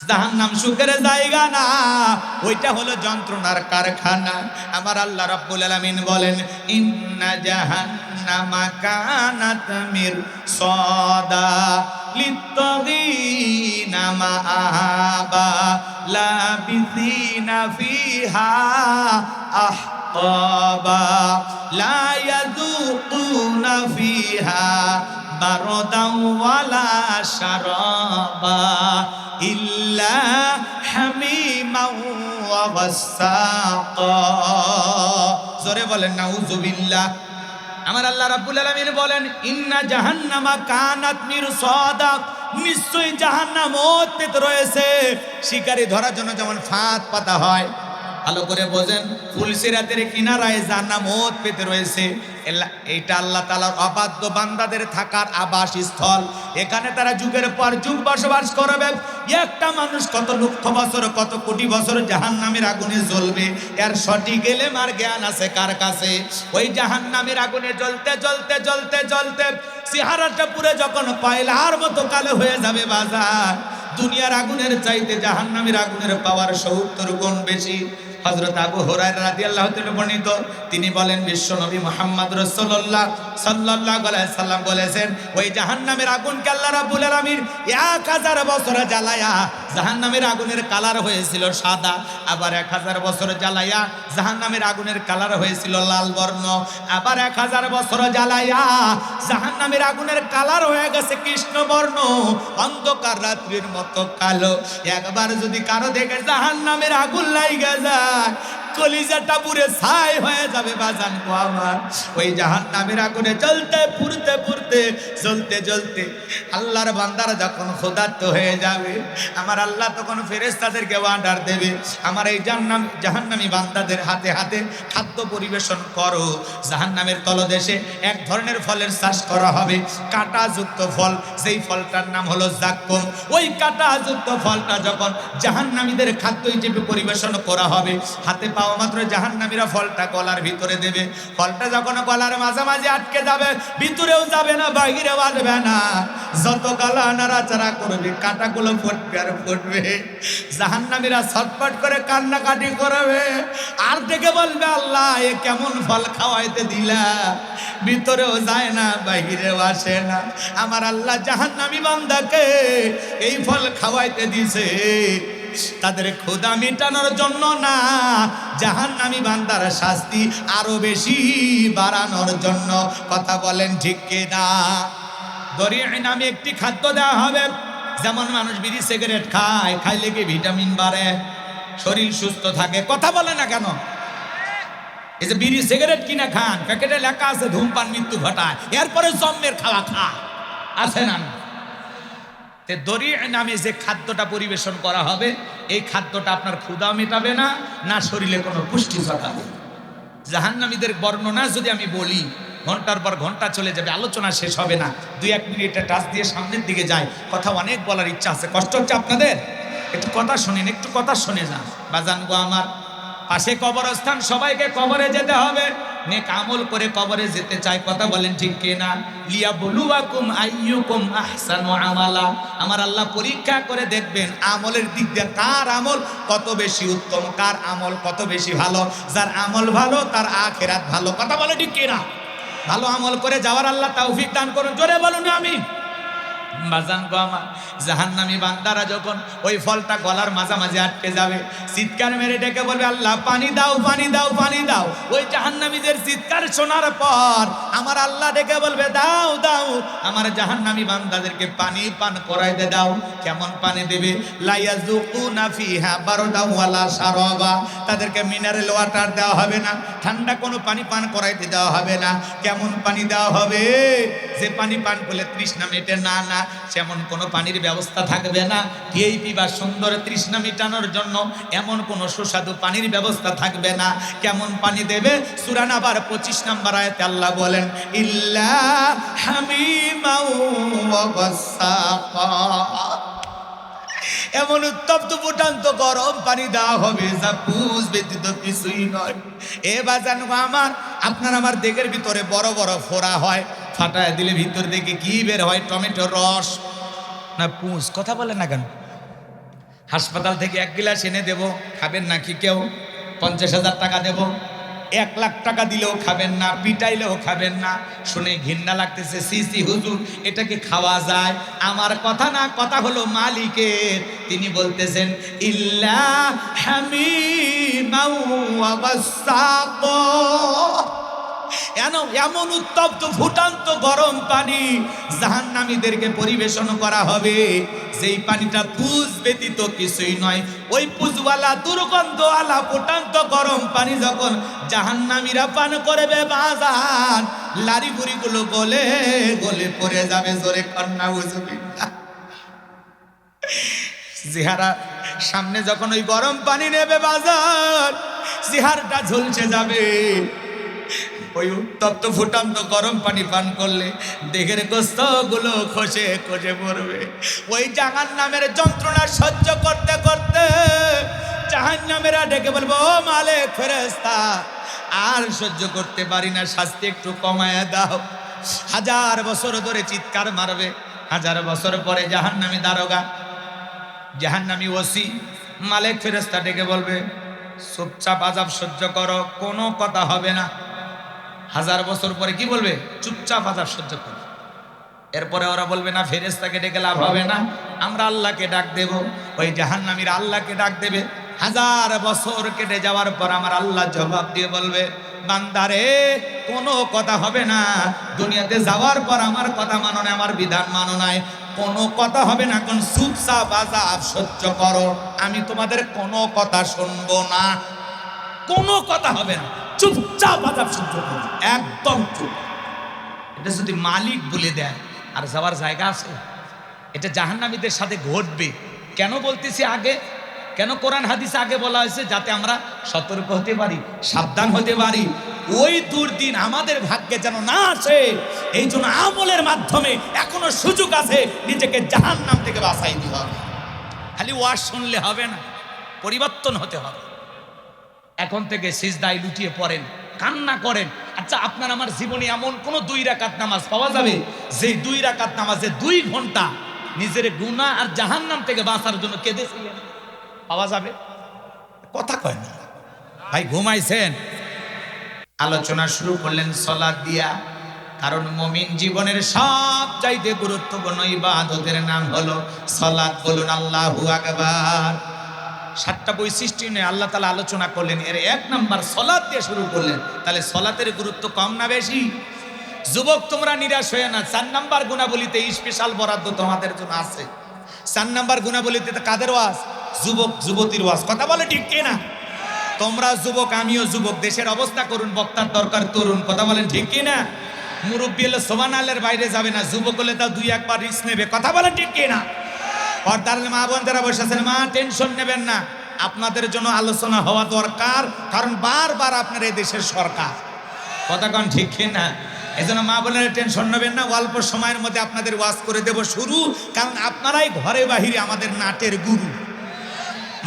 জাহান্নাম সুখের জায়গা না, ওইটা হলো যন্ত্রণার কারখানা। আমার আল্লাহ রাব্বুল আলামিন বলেন, ইন্না জাহান্নামা কানাত মিরসাদা লিত্তাগিনা মাআবা লাবিসিনা ফিহা আহকাবা লা ইয়াযুকুনা ফিহা বারদাও ওয়ালা শারাবা ইল্লা হামিমাও ওয়া গাসসাকা। জোরে বলেন নাউযুবিল্লাহ। আমার আল্লাহ রাব্বুল আলামিন বলেন, ইন্না জাহান্নামা কানাত মিরসাদা, নিশ্চয়ই জাহান্নাম ওতে রয়েছে। শিকারি ধরার জন্য যেমন ফাঁদ পাতা হয়, ভালো করে বোঝেন, ফুলসিরাতের কিনারায় জাহান্নাম ওত পেতে রয়েছে। এইটা আল্লাহ তাআলার অবাধ্য বান্দাদের থাকার আবাসস্থল। এখানে তারা যুগের পর যুগ বসবাস করবে। একটা মানুষ কত লক্ষ বছর, কত কোটি বছর জাহান্নামের আগুনে জ্বলবে, এর সঠিক এলেম আর জ্ঞান আছে কার কাছে? ওই জাহান্নামের আগুনে জ্বলতে জ্বলতে জ্বলতে জ্বলতে চেহারাটা পুরো যখন কয়লার মতো কালো হয়ে যাবে বাজার, দুনিয়ার আগুনের চাইতে জাহান্নামের আগুনের পাওয়ার 70 গুণ বেশি। হযরত আবু হুরায়রা রাদিয়াল্লাহু তাআলা বর্ণিত, তিনি বলেন, বিশ্বনবী মুহাম্মদ রাসূলুল্লাহ সাল্লাল্লাহু আলাইহি সাল্লাম বলেছেন, ওই জাহান্নামের আগুনকে আল্লাহ রাব্বুল আলামিন 1000 বছর জ্বালায়া জাহান্নামের আগুনের কালার হয়েছিল সাদা, আবার 1000 বছর জ্বালায়া জাহান্নামের আগুনের কালার হয়েছিল লাল বর্ণ, আবার 1000 বছর জ্বালায়া জাহান্নামের আগুনের কালার হয়ে গেছে কৃষ্ণ বর্ণ, অন্ধকার রাত্রির মতো কালো। একবার যদি কারো দেখে জাহান্নামের আগুন লাইগা যায়, কলিজাটা পুরে ছাই হয়ে যাবে বাজান গো আমার। ওই জাহান্নামের আগুনে জ্বলতে পুড়তে পুড়তে জ্বলতে জ্বলতে আল্লাহর বান্দারা যখন ক্ষুধার্ত হয়ে যাবে, আমার আল্লাহ তখন ফেরেশতাদেরকে অর্ডার দেবে, আমার এই জাহান্নামী বান্দাদের হাতে হাতে খাদ্য পরিবেশন করো। জাহান্নামের তলদেশে এক ধরনের ফলের চাষ করা হবে, কাঁটাযুক্ত ফল, সেই ফলটার নাম হলো জাক্কুম। ওই কাঁটাযুক্ত ফলটা যখন জাহান্নামীদের খাদ্য হিসেবে পরিবেশন করা হবে, হাতে পাওয়া মাত্র জাহান্নামীরা ফলটা গলার ভিতরে দেবে। ফলটা যখন গলার মাঝামাঝি আটকে যাবে, ভিতরেও যাবে না, বাহিরেও আসবে না, যত গলা নাড়াচাড়া করবে কাঁটাগুলো ফুটবে আর ফুটবে। জাহান্নামীরা ছটফট করে কান্নাকাটি করবে আর ডেকে বলবে, আল্লাহ এ কেমন ফল খাওয়াইতে দিলা, ভিতরেও যায় না, বাহিরেও আসে না। আমার আল্লাহ জাহান্নামী বান্দাকে এই ফল খাওয়াইতে দিছে তাদের ক্ষুধা মেটানোর জন্য না, জাহান্নামী বান্দার শাস্তি আরো বেশি বাড়ানোর জন্য। কথা বলেন ঠিক কিনা? দরিয়া নামে একটি খাদ্য দেওয়া হবে। যেমন মানুষ বিড়ি সিগারেট খায়, খাইলে কি ভিটামিন বাড়ে, শরীর সুস্থ থাকে। কথা বলে না কেন? এই যে বিড়ি সিগারেট কিনে খান, প্যাকেটে লেখা আছে ধূমপান মৃত্যু ঘটায়, এরপরে জম্মের খাওয়া খায়, আছে না? দরিয়া নামে যে খাদ্যটা পরিবেশন করা হবে, এই খাদ্যটা আপনার ক্ষুধা মেটাবে না, না শরীরে কোনো পুষ্টি যোগাবে। জাহান্নামীদের বর্ণনা যদি আমি বলি, ঘন্টার পর ঘন্টা চলে যাবে, আলোচনা শেষ হবে না। 2-1 মিনিটে টাচ দিয়ে সামনের দিকে যায়, কথা অনেক বলার ইচ্ছা আছে। কষ্ট হচ্ছে আপনাদের? একটু কথা শোনেন, একটু কথা শুনে যান বাজান গো আমার। পাশে কবরস্থান, সবাইকে কবরে যেতে হবে, নেক আমল করে কবরে যেতে চায়। কথা বলেন ঠিক কিনা? লিয়াবলুয়াকুম আইয়ুকুম আহসানু আমালা। আমার আল্লাহ পরীক্ষা করে দেখবেন আমলের দিক দিয়ে কার আমল কত বেশি উত্তম, কার আমল কত বেশি ভালো। যার আমল ভালো তার আখিরাত ভালো। কথা বলে ঠিক কিনা? ভালো আমল করে যাওয়ার আল্লাহ তৌফিক দান করুন। জোরে বলুন আমিন। বাজান গো আমার, জাহান্নামী বান্দারা যখন ওই ফলটা গলার মাঝামাঝি আটকে যাবে, চিৎকার মেরে ডেকে বলবে, আল্লাহ পানি দাও, পানি দাও, পানি দাও। ওই জাহান্নামীদের চিৎকার শোনার পর আমার আল্লাহ ডেকে বলবে, দাও দাও, আমার জাহান্নামী বান্দাদেরকে পানি পান করাইতে দাও। কেমন পানি দেবে? লা ইয়াযুকুনা ফিহা বারদাও ওয়ালা শারাবা। তাদেরকে মিনারেল ওয়াটার দেওয়া হবে না, ঠান্ডা কোনো পানি পান করাইতে দেওয়া হবে না। কেমন পানি দেওয়া হবে? যে পানি পান করলে তৃষ্ণা মেটে না, না সেমন কোনো পানির ব্যবস্থা থাকবে না। ভিআইপি বা সুন্দর তৃষ্ণা মিটানোর জন্য এমন কোনো সুস্বাদু পানির ব্যবস্থা থাকবে না। কেমন পানি দেবে? সূরা নাবার 25 নম্বর আয়াতে আল্লাহ বলেন, ইল্লা হামিমাও ওয়া গাসসাকা। এমন উত্তপ্ত ফুটান্ত গরম পানি দেওয়া হবে যা পুষ ব্যতীত কিছুই নয়। এ বাজান আমার, আপনার আমার দেহের ভিতরে বড় বড় ফোড়া হয়, ফাটায় দিলে ভিতর থেকে কি বের হয়? টমেটোর রস না পুষ? কথা বলে না কেন? হাসপাতাল থেকে 1 গ্লাস এনে দেব, খাবেন নাকি কেউ? 50,000 টাকা দেব, 1 লাখ টাকা দিলেও খাবেন না, পিটাইলেও খাবেন না। শুনে ঘৃণা লাগতেছে, সি হুজুর, এটা কি খাওয়া যায়? আমার কথা না, কথা হলো মালিকের। তিনি বলতেছেন ইল্লা হামিমাও ওয়া গাসসাকো, এমন উত্তপ্ত ফুটান্ত গরম পানি জাহান্নামীদেরকে পরিবেশন করা হবে, যেই পানিটা পুজ ব্যতীত কিছুই নয়। ওই পুজওয়ালা দুর্গন্ধওয়ালা ফুটান্ত গরম পানি যখন জাহান্নামীরা পান করবে বাজান, লারি বুড়িগুলো গলে গলে পড়ে যাবে। জোরে কন্যা উজুবিল্লাহ। চেহারা সামনে যখন ওই গরম পানি নেবে বাজার, চেহারাটা ঝলসে যাবে। ওই উত্তপ্ত ফুটান্ত গরম পানি পান করলে দেহের গোস্তগুলো খসে খসে পড়বে। ওই জাহান্নামের যন্ত্রণা সহ্য করতে করতে জাহান্নামেরা ডেকে বলবো, ও মালিক ফেরেশতা, আর সহ্য করতে পারি না, শাস্তি একটু কমায়া দাও। 1000 বছর ধরে চিৎকার মারবে। 1000 বছর পরে জাহান্নামী দারোগা, জাহান্নামী ওসি, মালিক ফেরেশতা ডেকে বলবে, চুপচাপ আযাব সহ্য করো, কোনো কথা হবে না। 1000 বছর পরে কি বলবে? চুপচাপ আযাব সহ্য করো। এরপরে ওরা বলবে না, ফেরেশতাকে ডেকে লাভ হবে না, আমরা আল্লাহকে ডাক দেব। ওই জাহান্নামীরা আল্লাহকে ডাক দেবে। 1000 বছর কেটে যাওয়ার পর আমার আল্লাহ জবাব দিয়ে বলবে, বান্দারে কোনো কথা হবে না, দুনিয়াতে যাওয়ার পর আমার কথা মানো না, আমার বিধান মানো নাই, কোনো কথা হবে না, কোন চুপচাপ আযাব সহ্য করো, আমি তোমাদের কোনো কথা শুনবো না, কোনো কথা হবে না, চুপচাপ আযাব সহ্য করো, একদম চুপ। এটা যদি মালিক বলে দেয়, আর যাওয়ার জায়গা আছে? এটা জাহান্নামীদের সাথে ঘটবে। কেন বলতেছি আগে? কেন কোরআন হাদিসে আগে বলা হয়েছে? যাতে আমরা সতর্ক হতে পারি, সাবধান হতে পারি, ওই দুর্দিন আমাদের ভাগ্যে যেন না আসে। এই জন্য আমলের মাধ্যমে এখনো সুযোগ আছে, নিজেকে জাহান্নাম থেকে বাঁচাই দিতে হবে। খালি ওয়াজ শুনলে হবে না, পরিবর্তন হতে হবে। এখন থেকে সিজদায় লুটিয়ে পড়েন, কান্না করেন। আচ্ছা, আপনার আমার জীবনে এমন কোন 2 রাকাত নামাজ পাওয়া যাবে যে 2 রাকাত নামাজে 2 ঘন্টা নিজের গুনাহ আর জাহান্নাম থেকে বাঁচার জন্য কেঁদেছিলেন? পাওয়া যাবে? কথা কয় না ভাই, ঘুমাইছেন? আলোচনা শুরু করলেন সালাত দিয়া, কারণ মুমিন জীবনের সবচাইতে গুরুত্বপূর্ণ ইবাদতের নাম হলো সালাত। বলুন আল্লাহু আকবার। 7টা বৈশিষ্ট্য নিয়ে আল্লাহ তাআলা আলোচনা করলেন, এর 1 নাম্বার সালাত দিয়ে শুরু করলেন। তাহলে সালাতের গুরুত্ব কম না বেশি? যুবক তোমরা নিরাশ হয়ে না, 4 নাম্বার গুণাবলীতে স্পেশাল বরাদ্দ তোমাদের জন্য আছে। 4 নাম্বার গুণাবলীতে কাদের ওয়াজ? যুবক যুবতীর ওয়াজ। কথা বলে ঠিক কি না? তোমরা যুবক, আমিও যুবক, দেশের অবস্থা করুন, বক্তার দরকার তরুণ। কথা বলেন ঠিক কি না? মুরব্বী হলে সুবহানাল্লাহর বাইরে যাবে না, যুবক হলে তাও 2-1 বার রিস্ক নেবে। কথা বলেন ঠিক কি না? পর্দার মা বোন যারা বসে আছেন, মা টেনশন নেবেন না, আপনাদের জন্য আলোচনা হওয়া দরকার, কারণ বারবার আপনার এই দেশের সরকার। কথা কন ঠিক কি না? এই জন্য মা বোনের টেনশন নেবেন না, অল্প সময়ের মধ্যে আপনাদের ওয়াজ করে দেব শুরু, কারণ আপনারাই ঘরে বাহিরে আমাদের নাটের গুরু।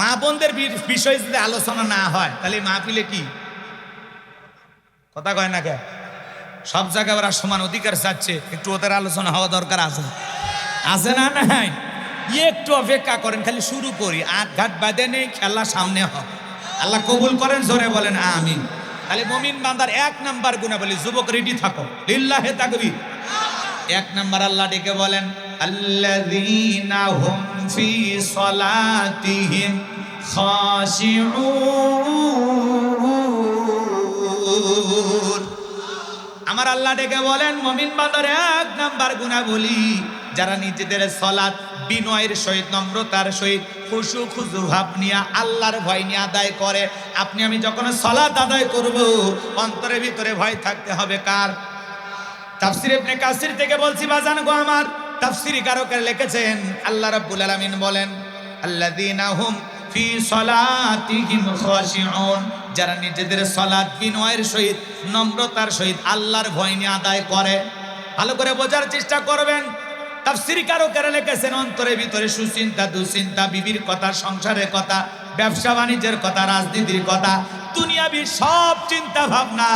মা বোনদের বিষয়ে যদি আলোচনা না হয় তাহলে মাহফিলে কি? কথা কয় না কে? সব জায়গায় ওরা সমান অধিকার চাচ্ছে, একটু ওদের আলোচনা হওয়া দরকার আছে, আছে না? নাই, একটু অপেক্ষা করেন, খালি শুরু করি, 8 ঘাট বাঁধে নেই, খেলা সামনে হোক। আল্লাহ কবুল করেন, জোরে বলেন আমিন। তাহলে মুমিন বান্দার 1 নাম্বার গুণাবলী, যুবক রেডি থাকো, লিল্লাহে তাকবীর। 1 নাম্বার আল্লাহ ডেকে বলেন, আল্লাযীনা হুম ফি সালাতিহিম খাশিউন। আমার আল্লাহ ডেকে বলেন, মুমিন বান্দার 1 নাম্বার গুণাবলী, যারা নিজেদের সালাত বিনয়ের সহিত, নম্রতার সহিত, খুশু খুজু ভাব নিয়ে, আল্লাহর ভয় নিয়ে আদায় করে। আপনি আমি যখন সালাত আদায় করব, অন্তরের ভিতরে ভয় থাকতে হবে কার? তাফসীর ইবনে কাসির থেকে বলছি বাজান গো আমার, তাফসীরি কারকেরা লিখেছেন, আল্লাহ রাব্বুল আলামিন বলেন, আল্লাযীনা হুম ফি সালাতিহিম খাশিউন, যারা নিজেদের সালাত বিনয়ের সহিত, নম্রতার সহিত, আল্লাহর ভয় নিয়ে আদায় করে। ভালো করে বোঝার চেষ্টা করবেন। তাফসীরি কারকেরা লিখেছেন, অন্তরের ভিতরে সুচিন্তা, দুশ্চিন্তা, বিবির কথা, সংসারের কথা, ব্যবসা বাণিজ্যের কথা, রাজনীতির কথা, দুনিয়াবি সব চিন্তা ভাবনা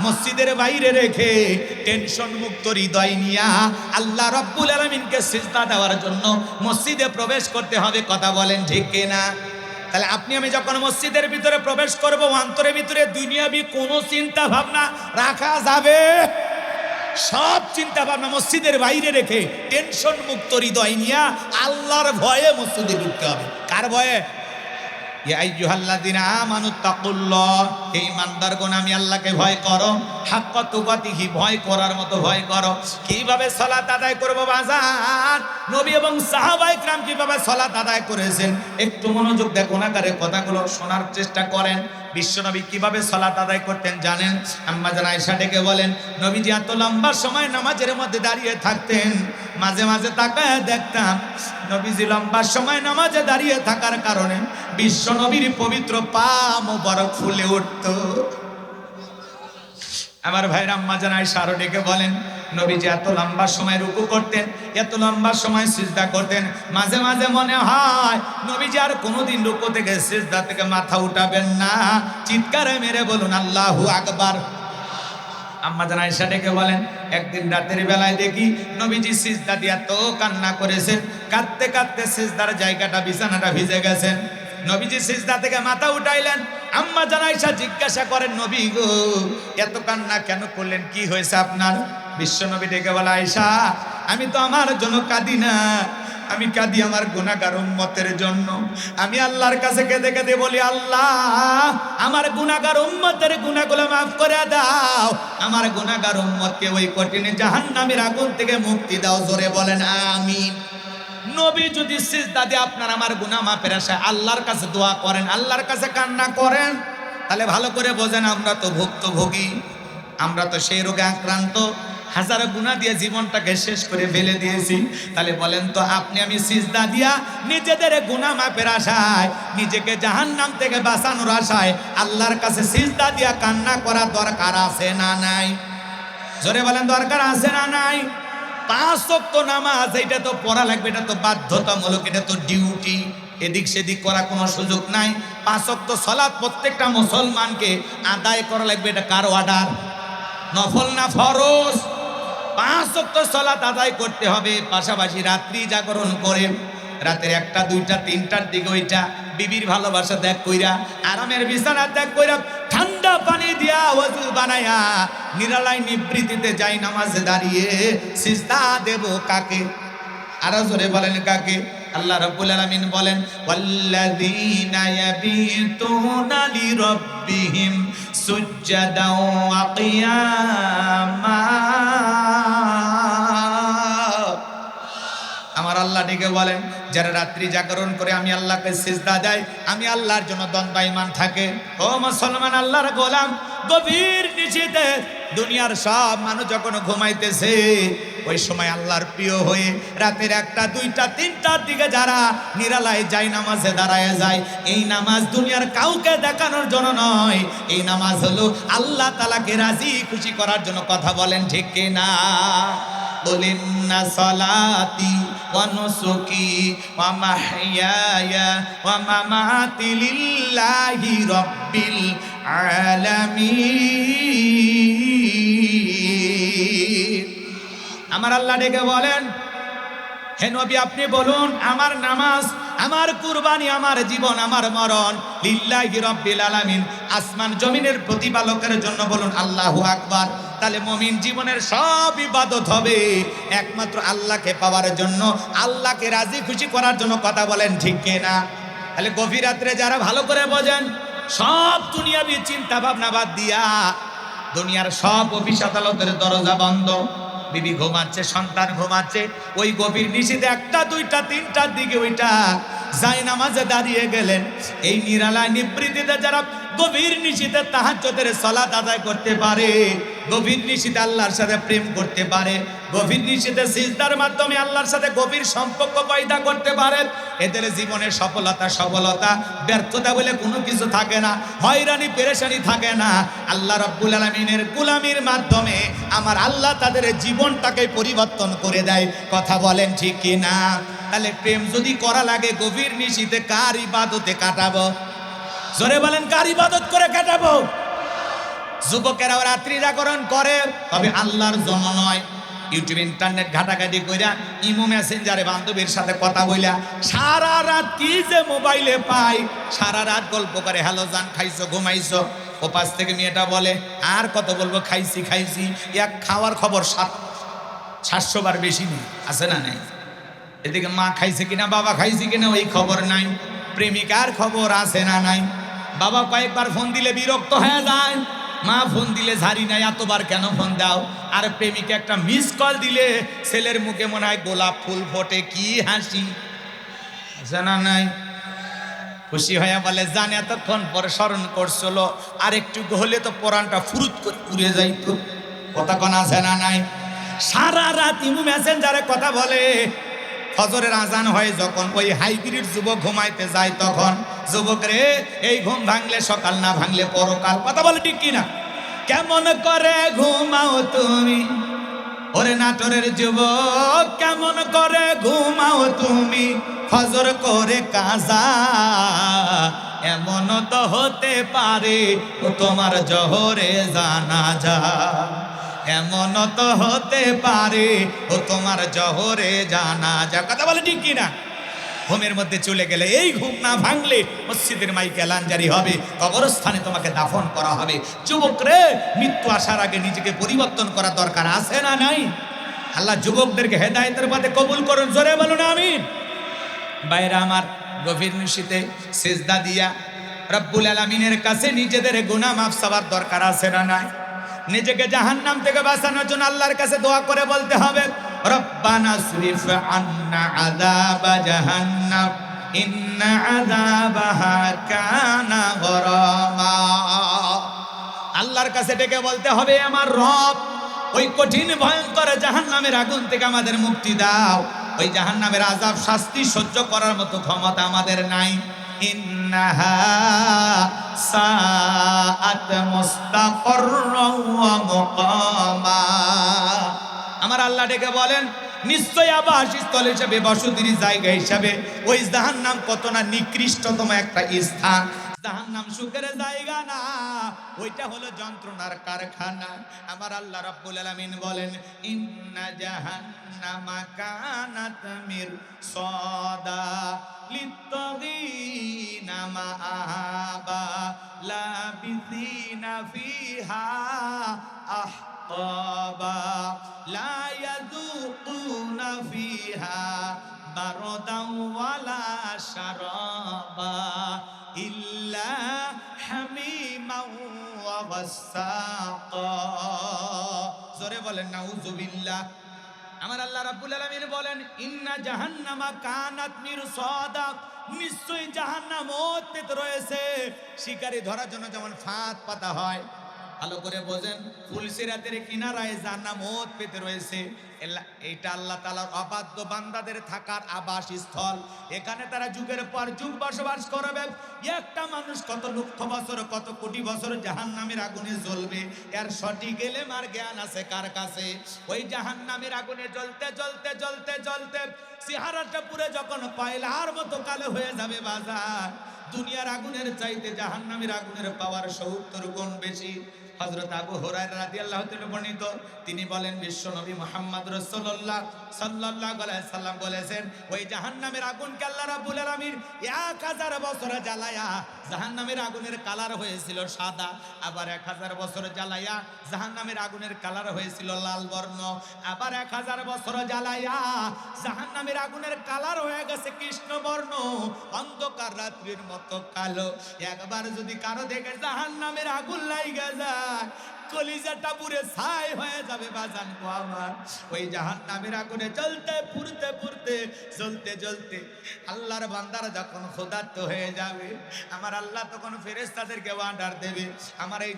মসজিদের বাইরে রেখে টেনশন মুক্ত হৃদয় নিয়া আল্লাহ রাব্বুল আলামিনকে সিজদা দেওয়ার জন্য মসজিদে প্রবেশ করতে হবে। কথা বলেন ঠিক কিনা? তাহলে আপনি আমি যখন মসজিদের ভিতরে প্রবেশ করব, অন্তরের ভিতরে দুনিয়াবি কোনো চিন্তা ভাবনা রাখা যাবে? সব চিন্তা ভাবনা মসজিদের বাইরে রেখে টেনশন মুক্ত হৃদয় নিয়া আল্লাহর ভয়ে মসজিদে ঢুকতে হবে। কার ভয়ে? ইয়া আইয়ুহাল্লাযিনা আমানু তাকুল্লাহ, হে ঈমানদারগণ আমি আল্লাহকে ভয় করো, হাক্কা তুকাতিহি, ভয় করার মতো ভয় করো। কিভাবে সালাত আদায় করব বাজার? নবী এবং সাহাবায়ে কেরাম কিভাবে সালাত আদায় করেছেন একটু মনোযোগ দিয়ে গুণাকারে কথাগুলো শোনার চেষ্টা করেন। বিশ্বনবী কিভাবে সালাত আদায় করতেন জানেন? আম্মা জান আয়েশা ডেকে বলেন, নবীজি এত লম্বা সময় নামাজের মধ্যে দাঁড়িয়ে থাকতেন, মাঝে মাঝে তাকায় দেখতাম নবীজি লম্বা সময় নামাজে দাঁড়িয়ে থাকার কারণে বিশ্বনবীর পবিত্র পা মোবারক ফুলে উঠত। আমার ভাইরা আম্মা জান আয়েশা আরো ডেকে বলেন, নবীজি এত লম্বা সময় রুকু করতেন, এত লম্বা সময় সিজদা করতেন, মাঝে মাঝে মনে হয় নবীজি আর কোনোদিন রুকু থেকে সিজদা থেকে মাথা উঠাবেন না। চিৎকারে মেরে বলুন আল্লাহু আকবার। আম্মা জান আয়েশা ডেকে বলেন, একদিন রাতের বেলায় দেখি নবীজি সিজদা দিয়ে এত কান্না করেছেন, কাঁদতে কাঁদতে সিজদার জায়গাটা বিছানাটা ভিজে গেছেন। নবীজি সিজদা থেকে মাথা উঠাইলেন। আম্মা জান আয়েশা জিজ্ঞাসা করেন, নবী গো এত কান্না কেন করলেন, কি হয়েছে আপনার? বিশ্ব নবী ডেকে বলে, আয়েশা আমি তো আমার জন্য কাঁদি না, আমি কাঁদি আমার গুনাহগার উম্মতের জন্য। আমি আল্লাহর কাছে কেঁদে কেঁদে বলি, আল্লাহ আমার গুনাহগার উম্মতের গুনাহগুলো মাফ করে দাও, আমার গুনাহগার উম্মতকে ওই কঠিন জাহান্নামের আগুন থেকে মুক্তি দাও। জোরে বলেন আমিন। নবী যদি সিজদা দিয়ে আপনার আমার গুনাহ মাফের আশায় আল্লাহর কাছে দোয়া করেন, আল্লাহর কাছে কান্না করেন, তাহলে ভালো করে বোঝেন আমরা তো ভুক্তভোগী, আমরা তো সেই রোগে আক্রান্ত, হাজারো গুনাহ দিয়ে জীবনটাকে শেষ করে ফেলে দিয়েছি। তাহলে বলেন তো আপনি আমি সিজদা দিয়া নিজেদের গুনাহ মাফের আশায়, নিজেকে জাহান্নাম থেকে বাঁচানোর আশায় আল্লাহর কাছে সিজদা দিয়া কান্না করা দরকার আছে না নাই? জোরে বলেন দরকার আছে না নাই? 5 ওয়াক্ত নামাজ এটা তো পড়া লাগবে, এটা তো বাধ্যতামূলক, এটা তো ডিউটি, এদিক সেদিক করা কোনো সুযোগ নাই। 5 ওয়াক্ত সালাত প্রত্যেকটা মুসলমানকে আদায় করা লাগবে, এটা কার অর্ডার? নফল না ফরজ? 5 ওয়াক্ত সালাত আদায় করতে হবে। পাশাপাশি রাত্রি জাগরণ করে রাতের 1টা 2টা 3টার দিকে ওইটা বিবির ভালোবাসা ত্যাগ কইরা, আরামের বিছানা ত্যাগ কইরা, ঠান্ডা পানি দিয়া ওযু বানায়া নিরালাই নিবৃত্তিতে যাই নামাজে দাঁড়িয়ে সিজদা দেব কাকে? আরো জোরে বলেন কাকে? আল্লাহ রাব্বুল আলামিন বলেন, ওয়াল্লাযীনা ইয়াবিতুনা লিরাব্বিহিম সুজদাও ওয়া কিয়ামা। আমার আল্লাহ ডেকে বলেন, যারা রাত্রি জাগরণ করে আমি আল্লাহকে সিজদা দেয়, আমি আল্লাহর জন্য দণ্ডায়মান থাকে। ও মুসলমান আল্লাহর গোলাম, গভীর নিশীথে দুনিয়ার সব মানুষ যখন ঘুমাইতেছে, ওই সময় আল্লাহর প্রিয় হয়ে রাতের 1টা 2টা 3টার দিকে যারা নিরালায় যায় নামাজে দাঁড়ায় যায়, এই নামাজ দুনিয়ার কাউকে দেখানোর জন্য নয়, এই নামাজ হলো আল্লাহ তাআলাকে রাজি খুশি করার জন্য। কথা বলেন ঠিক কিনা? বলেন না সালাতি ওয়া নুসুকি ওয়া মাহইয়ায়া ওয়া মামাতি লিল্লাহি রাব্বিল আলামিন। আমার আল্লাহ ডেকে বলেন, হে নবী আপনি বলুন আমার নামাজ, আমার কুরবানি, আমার জীবন, আমার মরণ লিল্লাহি রাব্বিল আলামিন, আসমান জমিনের প্রতিপালকের জন্য। বলুন আল্লাহু আকবার। তাহলে মুমিন জীবনের সব ইবাদত হবে একমাত্র আল্লাহকে পাওয়ার জন্য, আল্লাহকে রাজি খুশি করার জন্য। কথা বলেন ঠিক কিনা? তাহলে গভীর রাত্রে যারা ভালো করে বোঝেন, সব দুনিয়াবি চিন্তা ভাবনা বাদ দিয়া, দুনিয়ার সব অফিস আদালতের দরজা বন্ধ, বিবি ঘুমাচ্ছে, সন্তান ঘুমাচ্ছে, ওই গভীর নিশীথে 1টা 2টা 3টার দিকে ওইটা যাই নামাজে দাঁড়িয়ে গেলেন। এই নিরালায় নিবৃত্তিতে যারা গভীর নিশীথে তাহাজ্জুদের সালাত আদায় করতে পারে, গভীর নিশীথে আল্লাহর সাথে প্রেম করতে পারে, গভীর নিশীথে সিজদার মাধ্যমে আল্লাহর সাথে গভীর সম্পর্ক পয়দা করতে পারে, এদের জীবনে সফলতা ব্যর্থতা বলে কোনো কিছু থাকে না, হয়রানি পেরেশানি থাকে না। আল্লাহ রাব্বুল আলামিনের গোলামির মাধ্যমে আমার আল্লাহ তাদের জীবনটাকে পরিবর্তন করে দেয়। কথা বলেন ঠিক কিনা? তাহলে প্রেম যদি করা লাগে গভীর নিশীথে কার ইবাদতে কাটাবো? জোরে বলেন কার ইবাদত করে কাটাবো? যুবকেরাও রাত্রি জাগরণ করে, তবে আল্লাহর জন্য নয়। ইউটিউব ইন্টারনেট ঘাটাঘাটি কইরা, ইমো মেসেঞ্জারে বান্ধবীর সাথে কথা বইলা সারা রাত কি যে মোবাইলে পাই, সারা রাত গল্প করে, হ্যালো জান খাইছো ঘুমাইছো। ও পাশ থেকে মেয়েটা বলে আর কত বলবো, খাইছি খাইছি। এক খাওয়ার খবর 700 বার বেশি নেই, আছে না নাই? এদিকে মা খাইছে কিনা, বাবা খাইছে কিনা ওই খবর নাই। প্রেমিকার খবর আছে না নাই? বাবা কয়েকবার ফোন দিলে বিরক্ত হয়ে যায়, মা ফোন দিলে ঝাড়ি নাই, এতবার কেন ফোন দাও? আর প্রেমিকা একটা মিস কল দিলে ছেলের মুখে মনে হয় গোলাপ ফুল ফোটে, কি হাসি, আছে না নাই? খুশি হয়ে বলে জান এতক্ষণ পরে স্মরণ করছিল, আর একটু হলে তো পরানটা ফুরুত করে উড়ে যাইতো। কথা কোন আছে না নাই? সারা রাত ইমু মেসেঞ্জারে কথা বলে। ফজরের আজান হয় যখন, ওই হাইব্রিড যুবক ঘুমাইতে যায় তখন, যুবক রে এই ঘুম ভাঙলে সকাল, না ভাঙলে পরকাল। কথা বলে ঠিক কিনা? কেমন করে ঘুমাও তুমি ওরে নাটোরের যুবক, কেমন করে ঘুমাও তুমি ফজর করে কাজা? এমন তো হতে পারে ও তোমার জহরে জানাজা, এমন তো হতে পারে ও তোমার জহরে জানাজা। কথা বলে ঠিক কিনা? ঘুমের মধ্যে চলে গেলে, এই ঘুম না ভাঙলে মসজিদের মাইকে লাঞ্জারি হবে, কবরস্থানে তোমাকে দাফন করা হবে। যুবক রে, মৃত্যু আসার আগে নিজেকে পরিবর্তন করা দরকার, আছে না নাই? আল্লাহ যুবকদেরকে হেদায়েতের পথে কবুল করুন, জোরে বলুন আমিন। বাইরা আমার, গভীর নিশীতে সিজদা দিয়া রব্বুল আলামিনের কাছে নিজেদের গুনাহ মাফ চাওয়ার দরকার আছে না নাই? নিজেকে জাহান্নাম থেকে বাঁচানোর জন্য আল্লাহর কাছে দোয়া করে বলতে হবে, রব্বানা সরিফ আন্না আযাবা জাহান্নাম ইন্না আযাবাহা কানা গরামা। আল্লাহর কাছে ডেকে বলতে হবে, আমার রব, ওই কঠিন ভয়ঙ্কর জাহান্নামের আগুন থেকে আমাদের মুক্তি দাও। ওই জাহান্নামের আযাব শাস্তি সহ্য করার মতো ক্ষমতা আমাদের নাই। ইন্নাহা সাআত মুস্তাকররা ওয়া মুকামা। আমার আল্লাহ ডেকে বলেন, নিশ্চয় আবাসস্থল হিসাবে, বসতির জায়গা হিসাবে ওই জাহান্নাম কত না নিকৃষ্টতম একটা স্থান। জাহান্নাম সুখের জায়গা না, ওইটা হলো যন্ত্রণার কারখানা। আমার আল্লাহ রাব্বুল আলামিন বলেন, ইন্না জাহান্নামা কানাত মিরসাদা লিত্তাগিনা মাআবা লাবিসিনা ফিহা আহকাবা লা ইয়াযুকুনা ফিহা বারদান ওয়ালা শারাবা ইল্লা হামিমান ওয়া গাসসাকা। জোরে বলেন নাউযুবিল্লাহ। আমার আল্লাহ রাব্বুল আলামিন বলেন, ইন্না জাহান্নামা কানাত মিরসাদা, নিশ্চয় জাহান্নাম অতীত রয়েছে। শিকারী ধরার জন্য যেমন ফাঁদ পাতা হয়, ভালো করে বোঝেন, ফুলসিরাতের কিনারায় জাহান্নাম ওত পেতে রয়েছে। এইটা আল্লাহ তাআলার অবাধ্য বান্দাদের থাকার আবাসস্থল। এখানে তারা যুগের পর যুগ বসবাস করবে। একটা মানুষ কত লক্ষ বছর, কত কোটি বছর জাহান্নামের আগুনে জ্বলবে, এর সঠিক এলেম আর জ্ঞান আছে কার কাছে? ওই জাহান্নামের আগুনে জ্বলতে জ্বলতে জ্বলতে জ্বলতে চেহারাটা পুরো যখন কয়লার মতো কালো হয়ে যাবে বাজার, দুনিয়ার আগুনের চাইতে জাহান্নামের আগুনের পাওয়ার 70 গুণ বেশি। হযরত আবু হুরায়রা রাদিয়াল্লাহু তাআলা বর্ণিত, তিনি বলেন, বিশ্বনবী মুহাম্মদ রাসূলুল্লাহ সাল্লাল্লাহু আলাইহি সাল্লাম বলেছেন, ওই জাহান্নামের আগুনকে আল্লাহ রাব্বুল আলামিন 1000 বছর জ্বালায়া জাহান্নামের আগুনের কালার হয়েছিল সাদা, আবার 1000 বছর জ্বালায়া জাহান্নামের আগুনের কালার হয়েছিল লাল বর্ণ, আবার 1000 বছর জ্বালায়া জাহান্নামের আগুনের কালার হয়ে গেছে কৃষ্ণ বর্ণ, অন্ধকার রাত্রির মতো কালো। একবার যদি কারো দেখে জাহান্নামের আগুন লাইগা যায়, কলিজাটা পুরে ছাই হয়ে যাবে বাজান গো আমার। ওই জাহান্নামের আগুনে জ্বলতে পুড়তে পুড়তে জ্বলতে জ্বলতে আল্লাহর বান্দারা যখন ক্ষুধার্ত হয়ে যাবে, আমার আল্লাহ তখন ফেরেশতাদেরকে অর্ডার দেবে, আমার এই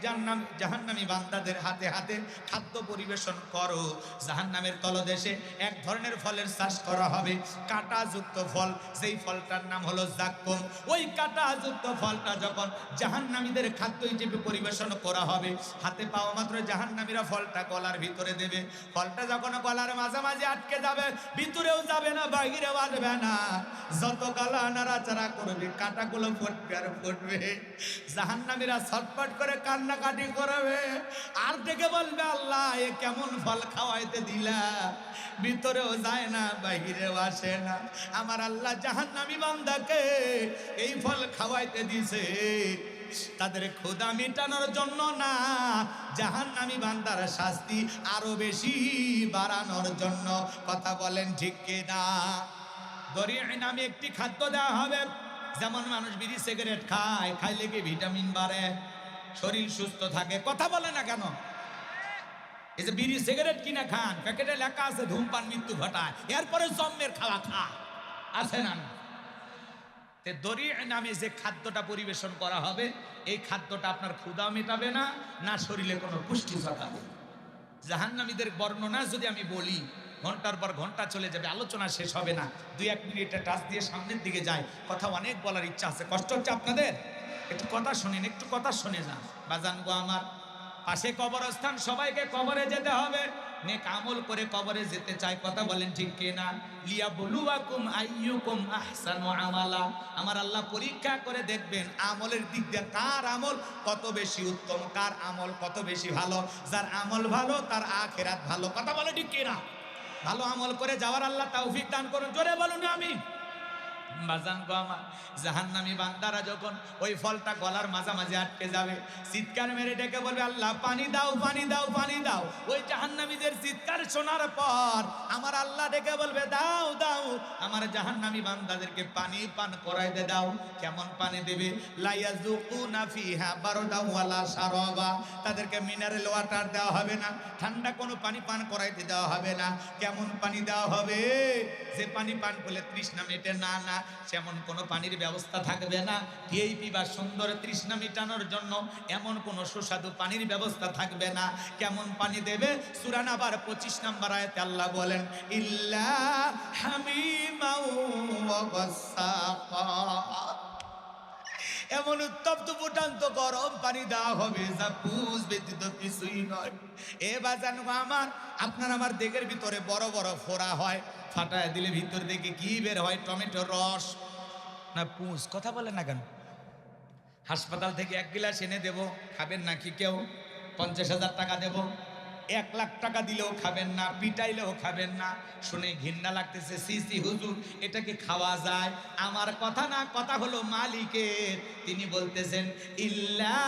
জাহান্নামী বান্দাদের হাতে হাতে খাদ্য পরিবেশন করো। জাহান্নামের তলদেশে এক ধরনের ফলের চাষ করা হবে, কাঁটাযুক্ত ফল, সেই ফলটার নাম হলো জাক্কুম। ওই কাঁটাযুক্ত ফলটা যখন জাহান্নামীদের খাদ্য হিসেবে পরিবেশন করা হবে, হাতে পাওয়া মাত্র জাহান্নামীরা ফলটা গলার ভিতরে দেবে। ফলটা যখন গলার মাঝামাঝি আটকে যাবে, ভিতরেও যাবে না, বাহিরেও আসবে না, যত গলা নাড়াচাড়া করবে কাঁটাগুলো ফুটবে আর ফুটবে। জাহান্নামীরা ছটফট করে কান্নাকাটি করবে আর ডেকে বলবে, আল্লাহ এ কেমন ফল খাওয়াইতে দিলা, ভিতরেও যায় না, বাহিরেও আসে না। আমার আল্লাহ জাহান্নামী বান্দাকে এই ফল খাওয়াইতে দিছে তাদের ক্ষুধা মেটানোর জন্য না, জাহান্নামী বান্দার শাস্তি আরো বেশি বাড়ানোর জন্য। কথা বলেন ঠিক কিনা? দরিয়া নামে একটি খাদ্য দেওয়া হবে। যেমন মানুষ বিড়ি সিগারেট খায়, খাইলে কি ভিটামিন বাড়ে, শরীর সুস্থ থাকে। কথা বলে না কেন? এই যে বিড়ি সিগারেট কিনে খান, প্যাকেটে লেখা আছে ধূমপান মৃত্যু ঘটায়, এরপরে জম্মের খাওয়া খায়, আছে না? দরিয়া নামে যে খাদ্যটা পরিবেশন করা হবে, এই খাদ্যটা আপনার ক্ষুধা মেটাবে না, না শরীরে কোনো পুষ্টি যোগাবে। জাহান্নামীদের বর্ণনা যদি আমি বলি, ঘন্টার পর ঘন্টা চলে যাবে, আলোচনা শেষ হবে না। 2-1 মিনিটে টাচ দিয়ে সামনের দিকে যায়। কথা অনেক বলার ইচ্ছা আছে, কষ্ট হচ্ছে আপনাদের, একটু কথা শোনেন, একটু কথা শুনে যান। বাজান গো আমার, পাশে কবরস্থান, সবাইকে কবরে যেতে হবে, নেক আমল করে কবরে যেতে চাই। কথা বলেন ঠিক কিনা? লিয়াবলুয়াকুম আইয়ুকুম আহসানু আমালা। আমার আল্লাহ পরীক্ষা করে দেখবেন আমলের দিক দিয়ে কার আমল কত বেশি উত্তম, কার আমল কত বেশি ভালো। যার আমল ভালো তার আখিরাত ভালো। কথা বলে ঠিক কিনা? ভালো আমল করে যাওয়ার আল্লাহ তৌফিক দান করুন। জোরে বলুন আমিন। বাজান গো আমার, জাহান্নামী বান্দারা যখন ওই ফলটা গলার মাঝামাঝি আটকে যাবে, চিৎকার মেরে ডেকে বলবে, আল্লাহ পানি দাও, পানি দাও, পানি দাও। ওই জাহান্নামীদের চিৎকার শোনার পর আমার আল্লাহ ডেকে বলবে, দাও দাও, আমার জাহান্নামী বান্দাদেরকে পানি পান করাইতে দাও। কেমন পানি দেবে? লা ইয়াযুকুনা ফিহা বারদাও ওয়ালা শারাবা। তাদেরকে মিনারেল ওয়াটার দেওয়া হবে না, ঠান্ডা কোনো পানি পান করাইতে দেওয়া হবে না। কেমন পানি দেওয়া হবে? যে পানি পান করলে তৃষ্ণা মেটে না, না সেমন কোনো পানির ব্যবস্থা থাকবে না। ভিআইপি বা সুন্দর তৃষ্ণা মেটানোর জন্য এমন কোনো সুস্বাদু পানির ব্যবস্থা থাকবে না। কেমন পানি দেবে? সূরা নাবার 25 নম্বর আয়াতে আল্লাহ বলেন, ইল্লা হামিমাও ওয়া গাসসাকা। এমন উত্তপ্ত ফুটান্ত গরম পানি দেওয়া হবে যা পুষ ব্যতীত কিছুই নয়। এ বাজান আমার, আপনার আমার দেহের ভিতরে বড় বড় ফোড়া হয়, ফাটায় দিলে ভিতর থেকে কি বের হয়? টমেটোর রস না পুষ? কথা বলে না কেন? হাসপাতাল থেকে 1 গ্লাস এনে দেব, খাবেন নাকি কেউ? 50,000 টাকা দেব, 1 লাখ টাকা দিলেও খাবেন না, পিটাইলেও খাবেন না। শুনে ঘৃণা লাগতেছে, সি হুজুর, এটা কি খাওয়া যায়? আমার কথা না, কথা হলো মালিকের। তিনি বলতেছেন, ইল্লা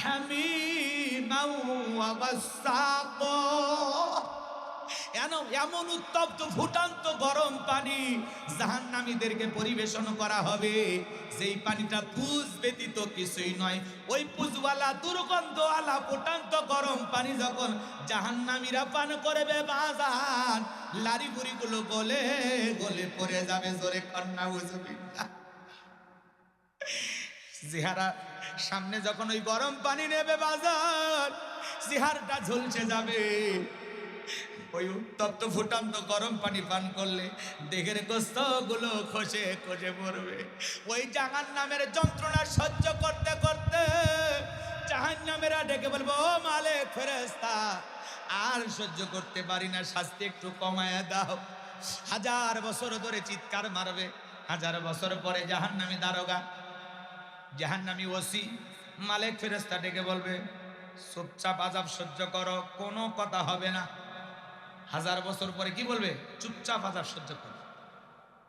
হামিমাও ওয়া গাসসাকা। এমন উত্তপ্ত ফুটান্ত গরম পানি জাহান্নামীদেরকে পরিবেশন করা হবে, যেই পানিটা পুষ ব্যতীত কিছুই নয়। ওই পুষওয়ালা দুর্গন্ধওয়ালা ফুটান্ত গরম পানি যখন জাহান্নামীরা পান করবে, বাজান লারি বুড়িগুলো গলে গলে পড়ে যাবে। জোরে কন্যা বুঝবিল্লাহ। চেহারা সামনে যখন ওই গরম পানি নেবে, বাজার চেহারাটা ঝলসে যাবে। ওই উত্তপ্ত ফুটান্ত গরম পানি পান করলে দেহের গোস্তগুলো খসে খসে পড়বে। ওই জাহান্নামের যন্ত্রণা সহ্য করতে করতে জাহান্নামেরা ডেকে বলবো, ও মালিক ফেরেশতা, আর সহ্য করতে পারি না, শাস্তি একটু কমায় দাও। 1000 বছর ধরে চিৎকার মারবে। 1000 বছর পরে জাহান্নামী দারোগা, জাহান্নামী ওসি, মালিক ফেরেশতা ডেকে বলবে, চুপচাপ আযাব সহ্য করো, কোনো কথা হবে না। 1000 বছর পরে কি বলবে? চুপচাপ আযাব সহ্য করো।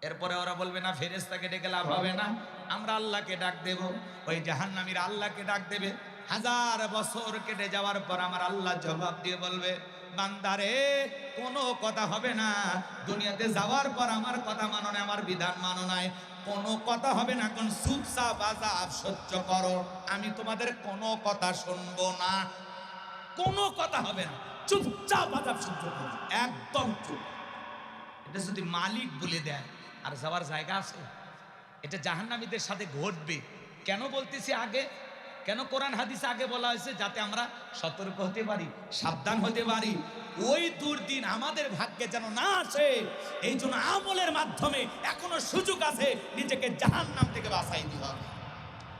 এরপরে ওরা বলবে, না ফেরেশতাকে ডেকে লাভ হবে না, আমরা আল্লাহকে ডাক দেব। ওই জাহান্নামীরা আল্লাহকে ডাক দেবে। 1000 বছর কেটে যাওয়ার পর আমার আল্লাহ জবাব দিয়ে বলবে, বান্দারে কোনো কথা হবে না, দুনিয়াতে যাওয়ার পর আমার কথা মানো না, আমার বিধান মানো নাই, কোনো কথা হবে না, কোন চুপচাপ আযাব সহ্য করো, আমি তোমাদের কোনো কথা শুনবো না, কোনো কথা হবে না, চুপচাপ আযাব সহ্য করো, একদম চুপ। এটা যদি মালিক বলে দেয়, আর যাওয়ার জায়গা আছে? এটা জাহান্নামীদের সাথে ঘটবে। কেন বলতেছি আগে? কেন কোরআন হাদিসে আগে বলা হয়েছে? যাতে আমরা সতর্ক হতে পারি, সাবধান হতে পারি, ওই দুর্দিন আমাদের ভাগ্যে যেন না আসে। এই জন্য আমলের মাধ্যমে এখনো সুযোগ আছে, নিজেকে জাহান্নাম থেকে বাঁচাইতে হবে।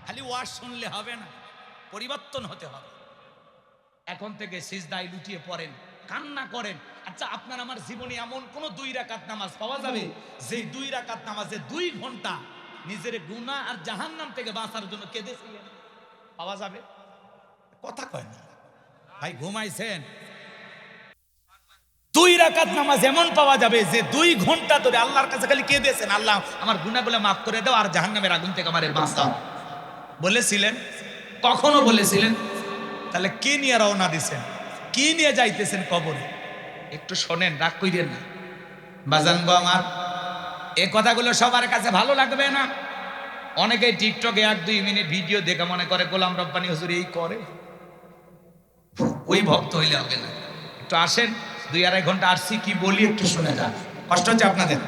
খালি ওয়াজ শুনলে হবে না, পরিবর্তন হতে হবে। এখন থেকে সিজদায় লুটিয়ে পড়েন, কান্না করেন। আচ্ছা, আপনার আমার জীবনে এমন কোন 2 রাকাত নামাজ পাওয়া যাবে যে 2 রাকাত নামাজে 2 ঘন্টা নিজের গুনাহ আর জাহান্নাম থেকে বাঁচার জন্য কেঁদেছিলেন? পাওয়া যাবে? কথা কয় না ভাই, ঘুমাইছেন? 2 রাকাত নামাজ এমন পাওয়া যাবে যে 2 ঘন্টা ধরে আল্লাহর কাছে খালি কেঁদেছেন, আল্লাহ আমার গুনাহগুলো মাফ করে দাও আর জাহান্নামের আগুন থেকে আমারে বাঁচাও। বলেছিলেন? কখনো বলেছিলেন? তাহলে কি নিয়ে রওনা দিছেন? কি নিয়ে যাইতেছেন কবরে? একটু শোনেন, রাগ কইরেন না বাজান গো আমার। এই কথাগুলো সবার কাছে ভালো লাগবে না। অনেকেই টিকটকে 1-2 মিনিট ভিডিও দেখে মনে করে গোলাম রব্বানী হুজুর এই করে, ওই ভক্ত হইলে হবে না। একটু আসেন, 2-2.5 ঘন্টা আসছি, কি বলি একটু শুনে যান। কষ্ট হচ্ছে আপনাদের?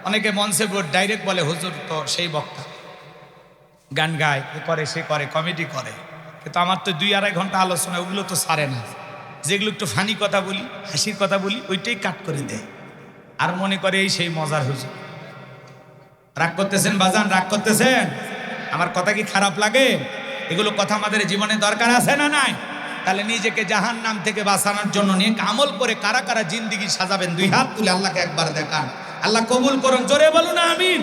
অনেকে মঞ্চে ডাইরেক্ট বলে হুজুর তো সেই বক্তা, গান গায়, এ করে সে করে, কমেডি করে। কিন্তু আমার তো 2-2.5 ঘন্টা আলোচনা, ওগুলো তো সারে না। যেগুলো একটু ফানি কথা বলি, হাসির কথা বলি, ওইটাই কাট করে দেয় আর মনে করে এই সেই মজার হুজুর। রাগ করতেছেন বাজান? রাগ করতেছেন? আমার কথা কি খারাপ লাগে? এগুলো কথা আমাদের জীবনে দরকার আছে না নাই? তাহলে নিজেকে জাহান্নাম থেকে বাঁচানোর জন্য নেক আমল করে কারা কারা জিন্দেগি সাজাবেন? 2 হাত তুলে আল্লাহকে একবার দেখান। আল্লাহ কবুল করুন, জোরে বলুন আমিন।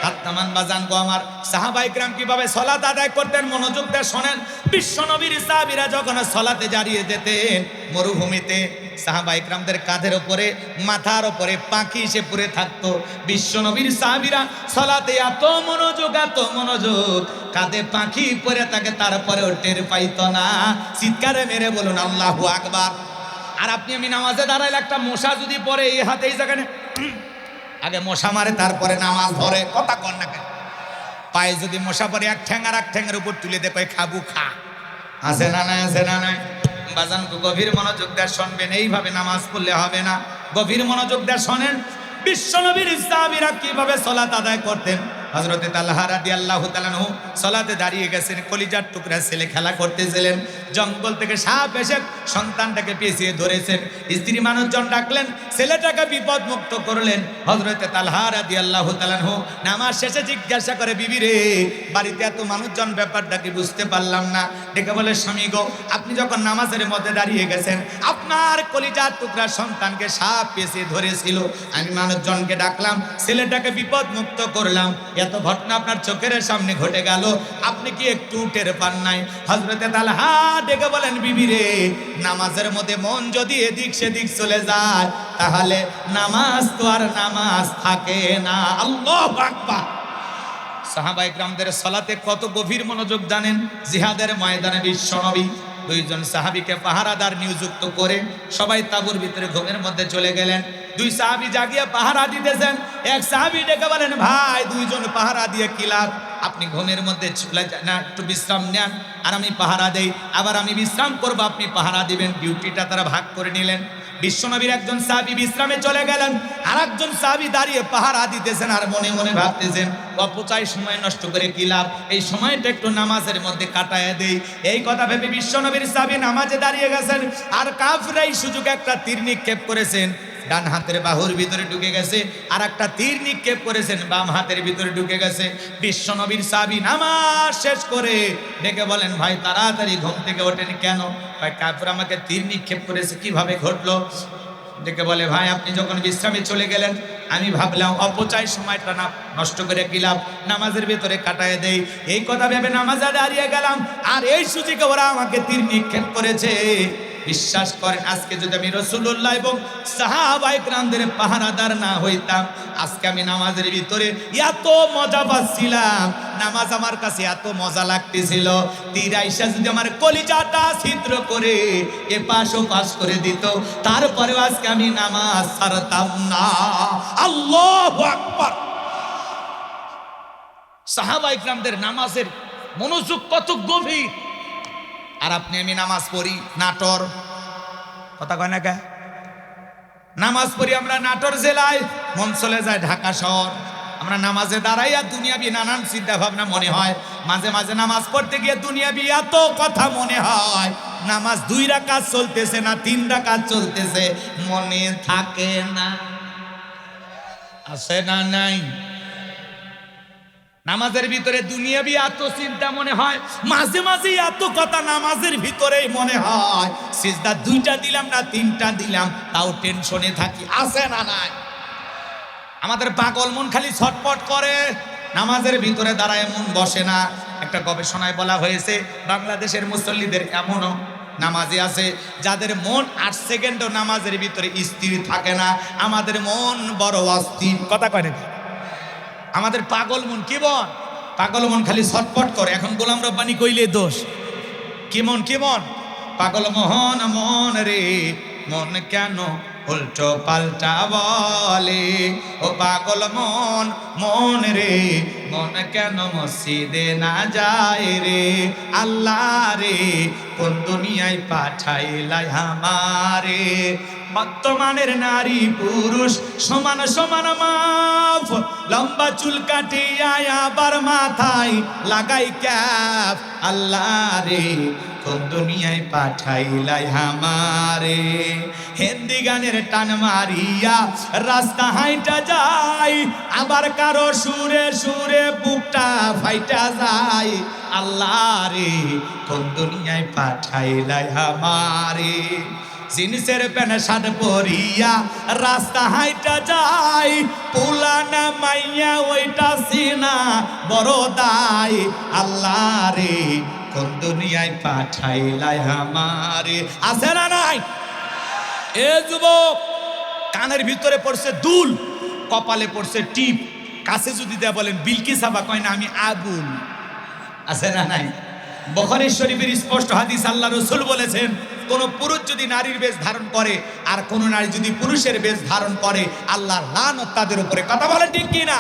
হাত নামান বাজান গো আমার। সাহাবায়ে কেরাম কিভাবে সালাত আদায় করতেন মনোযোগ দিয়ে শোনেন। বিশ্ব নবীর সাহাবীরা যখন সালাতে দাঁড়িয়ে যেতেন মরুভূমিতে, সাহাবায়ে কেরামদের কাঁধের উপরে, মাথার উপরে পাখি এসে পড়ে থাকতো। বিশ্ব নবীর সাহাবীরা সালাতে এত মনোযোগ, কাঁধে পাখি পড়ে থাকে, তারপরেও টের পাইতো না। চিৎকারে মেরে বলুন আল্লাহু আকবার। আর আপনি আমি নামাজে দাঁড়াইলে একটা মশা যদি পড়ে এই হাতে এই জায়গায়, আগে মশা মারে তারপরে নামাজ ধরে। কথা কর না কেন? পায়ে যদি মশা পড়ে এক ঠ্যাং আর এক ঠ্যাঙের উপর তুলে দেখো খাবু খা। আছে না নাই? আছে না নাই? বাজান গভীর মনোযোগ দিয়ে শুনবেন, এইভাবে নামাজ পড়লে হবে না। গভীর মনোযোগ দিয়ে শোনেন বিশ্বনবীর সাহাবীরা কিভাবে সালাত আদায় করতেন। হযরতে তালহা রাদিয়াল্লাহু তাআলা আনহু সালাতে দাঁড়িয়ে গেছেন, কলিজার টুকরা ছেলে খেলা করতেছিলেন। জঙ্গল থেকে সাপ এসে সন্তানটাকে পেঁচিয়ে ধরেছেন। স্ত্রী মানুষজন ডাকলেন, ছেলেটাকে বিপদ মুক্ত করলেন। হযরতে তালহা রাদিয়াল্লাহু তাআলা আনহু নামাজ শেষে জিজ্ঞাসা করে, বিবি রে, বাড়িতে এত মানুষজন, ব্যাপারটা কি বুঝতে পারলাম না। ডেকে বলে, স্বামী গো, আপনি যখন নামাজের মধ্যে দাঁড়িয়ে গেছেন, আপনার কলিজার টুকরা সন্তানকে সাপ পেঁচিয়ে ধরেছিল, আমি মানুষজনকে ডাকলাম, ছেলেটাকে বিপদ মুক্ত করলাম। এত ঘটনা আপনার চোখের সামনে ঘটে গেল, আপনি কি একটু টের পান নাই? হযরতে তালহা ডেকে বলেন, বিবি রে, নামাজের মধ্যে মন যদি এদিক সেদিক চলে যায়, তাহলে নামাজ তো আর নামাজ থাকে না। আল্লাহু আকবার। সাহাবায়ে কেরামদের সালাতে কত গভীর মনোযোগ জানেন? জিহাদের ময়দানে বিশ্বনবী 2 জন সাহাবীকে পাহারাদার নিযুক্ত করে সবাই তাঁবুর ভিতরে ঘুমের মধ্যে চলে গেলেন। 2 সাহাবী জাগিয়ে পাহারা দিতেছেন। এক সাহাবী ডেকে বলেন, ভাই, 2 জন পাহারা দিয়ে কি লাভ? আপনি ঘুমের মধ্যে চলে যান না, একটু বিশ্রাম নেন, আর আমি পাহারা দেই। আবার আমি বিশ্রাম করব, আপনি পাহারা দিবেন। ডিউটিটা তারা ভাগ করে নিলেন। বিশ্বনবীর একজন সাহাবী বিশ্রামে চলে গেলেন, আর একজন সাহাবী দাঁড়িয়ে পাহারা দিতেছেন, আর মনে মনে ভাবতেছেন, অপচয় সময় নষ্ট করে কি লাভ, এই সময়টা একটু নামাজের মধ্যে কাটায় দেই। এই কথা ভেবে বিশ্বনবীর সাহাবী নামাজে দাঁড়িয়ে গেছেন, আর কাফিররা এই সুযোগে একটা তীর নিক্ষেপ করেছেন, ডান হাতের বাহুর ভিতরে ঢুকে গেছে, আর একটা তীর নিক্ষেপ করেছেন, বাম হাতের ভিতরে ঢুকে গেছে। বিশ্বনবীর সাহাবী নামাজ শেষ করে ডেকে বলেন, ভাই, তাড়াতাড়ি ঘুম থেকে ওঠেন কেন? ভাই, কাফির আমাকে তীর নিক্ষেপ করেছে, কিভাবে ঘটলো? ডেকে বলে, ভাই, আপনি যখন বিশ্রামে চলে গেলেন, আমি ভাবলাম অপচয় সময়টা না নষ্ট করে কি লাভ, নামাজের ভিতরে কাটায় দেই। এই কথা ভেবে নামাজে দাঁড়িয়ে গেলাম, আর এই সুযোগে ওরা আমাকে তীর নিক্ষেপ করেছে। বিশ্বাস করেন, আজকে যদি আমি রাসূলুল্লাহ এবং সাহাবায়ে কেরামদের পাহারাদার না হইতাম, আজকে আমি নামাজের ভিতরে এত মজা পাচ্ছিলাম, নামাজ আমার কাছে এত মজা লাগতেছিল, তীর আইসা যদি আমার কলিজাটা ছিদ্র করে এপাশ ওপাশ করে দিত, তারপরেও আজকে আমি নামাজ ছাড়তাম না। আল্লাহু আকবার। সাহাবায়ে কেরামদের নামাজের মনোযোগ কত গভীর। আর আপনি আমি নামাজ পড়ি নাটোর, কথা কয় না কে? নামাজ পড়ি আমরা নাটোর জেলায়, মন চলে যায় ঢাকা শহর। আমরা নামাজে দাঁড়াইয়া দুনিয়াবি নানান চিন্তা ভাবনা মনে হয়, মাঝে মাঝে নামাজ পড়তে গিয়ে দুনিয়াবি এত কথা মনে হয়। নামাজ 2 রাকাত চলতেছে না 3 রাকাত চলতেছে, মনে থাকে না। আছে না নাই? নামাজের ভিতরে দুনিয়াবি এত চিন্তা মনে হয়, মাঝে মাঝে এত কথা নামাজের ভিতরেই মনে হয়। সিজদা 2টা দিলাম না 3টা দিলাম তাও টেনশনে থাকি, আছে না নাই? আমাদের পাগল মন খালি ছটপট করে, নামাজের ভিতরে দাঁড়ায় মন বসে না। একটা গবেষণায় বলা হয়েছে বাংলাদেশের মুসল্লিদের এমনও নামাজি আছে যাদের মন 8 সেকেন্ডও নামাজের ভিতরে স্থির থাকে না। আমাদের মন বড় অস্থির, কথা কয় না? আমাদের পাগল মন কি বল, পাগল মন খালি ছটপট করে। এখন গোলাম রব্বানি কইলে দোষ, কি মন কি মন? পাগল মোহন মন রে মন কেন উল্টো পাল্টা বলে, ও পাগল মন মন রে মন কেন মসজিদে না যায় রে, আল্লাহ রে কোন দুনিয়ায় পাঠাইলাই আমারে। বর্তমানের নারী পুরুষ সমান সমান মাপ, লম্বা চুল কাটিয়া আবার মাথায় লাগাই ক্যাপ, আল্লাহ রে কোন দুনিয়ায় পাঠাইলাই আমারে। হিন্দি গানের টান মারিয়া রাস্তা হাইটা যায়, আবার কারো সুরে সুরে বুকটা ফাইটা যায়, আল্লাহ রে কোন দুনিয়ায় পাঠাইলাই আমারে। জিনিসের প্যান্ট শার্ট পরিয়া রাস্তা হাইটা যায়, পুলানা মাইয়া ওইটা সিনা বড় দায়, আল্লাহ রে কোন দুনিয়ায় পাঠাইলাই আমারে। আছে না নাই? এ যুবক, কানের ভিতরে পড়ছে দুল, কপালে পড়ছে টিপ, কাছে যদি দেয়া বলেন বিলকিস আবা কয় না আমি আবুল। আছে না নাই? বুখারী শরীফের স্পষ্ট হাদিস, আল্লাহ রাসূল বলেছেন কোন পুরুষ যদি নারীর বেশ ধারণ করে আর কোন নারী যদি পুরুষের বেশ ধারণ করে আল্লাহর লানত তাদের উপরে। কথা বলে ঠিক কি না?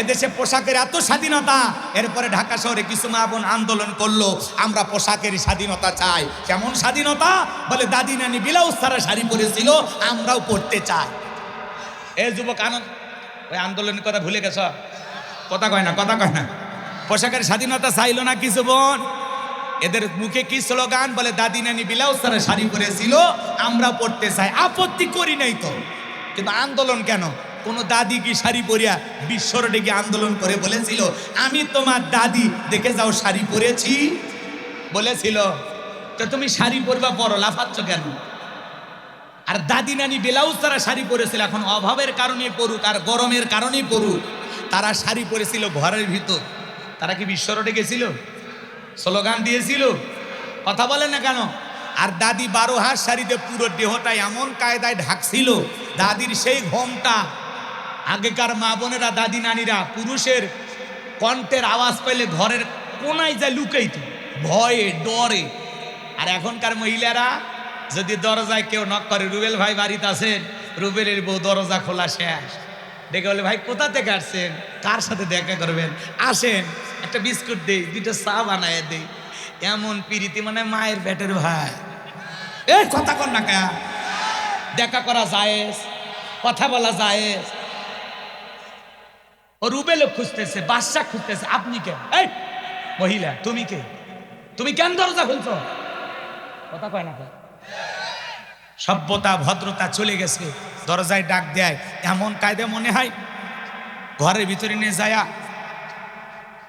এদেশে পোশাকের এত স্বাধীনতা, এরপরে ঢাকা শহরে কিছু মা বোন আন্দোলন করলো আমরা পোশাকের স্বাধীনতা চাই। কেমন স্বাধীনতা? বলে দাদি নানি ব্লাউজ ছাড়া শাড়ি পরেছিল, আমরাও পরতে চাই। এ যুবক আনন্দ, ওই আন্দোলনের কথা ভুলে গেছ? কথা কয় না, কথা কয় না। পোশাকের স্বাধীনতা চাইলো না কিছু বোন, এদের মুখে কি স্লোগান? বলে দাদি নানি ব্লাউজ ছাড়া শাড়ি পরেছিল, আমরা পরতে চাই। আপত্তি করি নাই তো, কিন্তু আন্দোলন কেন? কোন দাদি কি শাড়ি পরিয়া বিশ্বর ডেকে আন্দোলন করে বলেছিল আমি তোমার দাদি দেখে যাও শাড়ি পরেছি? বলেছিল তো তুমি শাড়ি পরবা, পরো, লাফাচ্ছ কেন? আর দাদি নানি ব্লাউজ ছাড়া শাড়ি পরেছিল, এখন অভাবের কারণে পড়ুক আর গরমের কারণে পড়ুক, তারা শাড়ি পরেছিল ঘরের ভিতর। তারা কি বিশ্বর ডেকেছিল? স্লোগান দিয়েছিল? কথা বলেন না কেন? আর দাদি 12 হাত শাড়িতে পুরো দেহটা এমন কায়দায় ঢাকছিল, দাদির সেই ঘোমটা। আগেকার মা বোনেরা দাদি নানিরা পুরুষের কণ্ঠের আওয়াজ পেলে ঘরের কোনায় যায় লুকাইত ভয়ে ডরে। আর এখনকার মহিলারা যদি দরজায় কেউ নক করে, রুবেল ভাই বাড়িতে আছেন, রুবেলের বউ দরজা খোলা শেষ, ডেকে বলে ভাই কোথা থেকে আসছেন, কার সাথে দেখা করবেন, আসেন একটা বিস্কুট দেই, 2টা চা বানায় দেই। এমন প্রীতি, মানে মায়ের পেটের ভাই। এই কথা কর না কে? দেখা করা জায়েজ, কথা বলা জায়েজ। ও রুবেল খুঁজতেছে, বাদশা খুঁজতেছে, আপনি কে? এই মহিলা তুমি কে? তুমি কেন দরজা খুলছো? কথা কয় না কে? সভ্যতা ভদ্রতা চলে গেছে, দরজায় ডাক দেয় এমন কায়দা মনে হয় ঘরের ভিতরে নিয়ে যায়,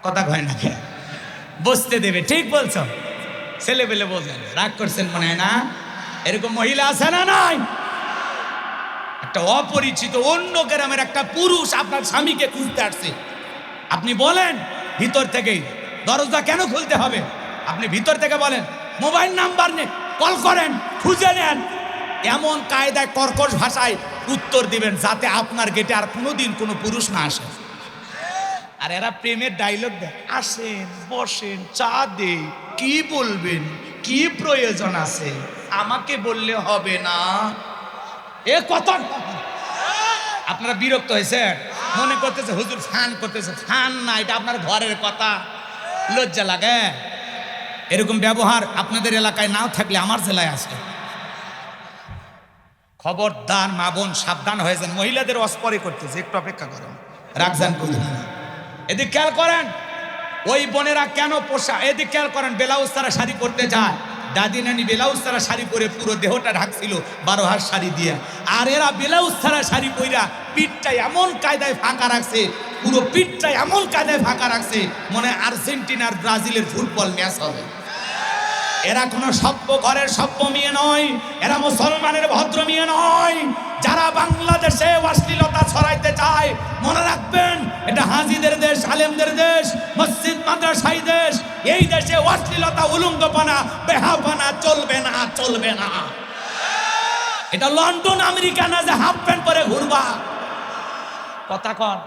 কথা কয় না কে? বসতে দেবে। ঠিক বলছো, ছেলে পেলে বোঝেন, রাগ করছেন মনে হয় না? এরকম মহিলা আছে না নাই? একটা অপরিচিত অন্য গ্রামের একটা পুরুষ আপনার স্বামীকে খুঁজতে আসছে, আপনি বলেন ভিতর থেকেই, দরজা কেন খুলতে হবে? আপনি ভিতর থেকে বলেন, মোবাইল নাম্বার নেই, কল করেন, খুঁজে নেন, এমন কায়দায় কর্কশ ভাষায় উত্তর দিবেন যাতে আপনার গেটে আর কোনোদিন কোনো পুরুষ না আসে। আর এরা প্রেমের ডায়লগ দেয়, আসেন বসেন চা দে, কি বলবেন, কি প্রয়োজন আছে, আমাকে বললে হবে না। এ কথা আপনারা বিরক্ত হয়েছে, মনে করতেছে হুজুর ফান করতেছে। ফান না, এটা আপনার ঘরের কথা, লজ্জা লাগে। এরকম ব্যবহার আপনাদের এলাকায় নাও থাকলে আমার জেলায় আছে। খবরদার মা বোন সাবধান হয়ে যান, মহিলাদের অস্পরে করতেছে, একটু অপেক্ষা করেন, রাখজান করুন। এদিক খেয়াল করেন, ওই বোনেরা কেন পোষা, এদিক খেয়াল করেন, ব্লাউজ ছাড়া শাড়ি পরতে যায়। দাদি নানি ব্লাউজ ছাড়া শাড়ি পরে পুরো দেহটা ঢাকছিল 12 হাত শাড়ি দিয়ে, আর এরা ব্লাউজ ছাড়া শাড়ি পরা পিঠটা এমন কায়দায় ফাঁকা রাখছে পুরো পিঠটা এমন কায়দায় ফাঁকা রাখছে মনে আর্জেন্টিনার ব্রাজিলের ফুটবল ম্যাচ হবে। এরা কোনো সভ্য ঘরের সভ্য মেয়ে নয়, এরা মুসলমানের ভদ্র মেয়ে নয়। যারা বাংলাদেশে অশ্লীলতা ছড়াইতে চায় মনে রাখবেন, এটা হাজিদের দেশ, আলেমদের দেশ, মসজিদ মাদ্রাসার দেশ। এই দেশে অশ্লীলতা, উলঙ্গপনা, বেহাপনা চলবে না, চলবে না। এটা লন্ডন আমেরিকা না যে হাফ প্যান্ট পরে ঘুরবা। কথা কন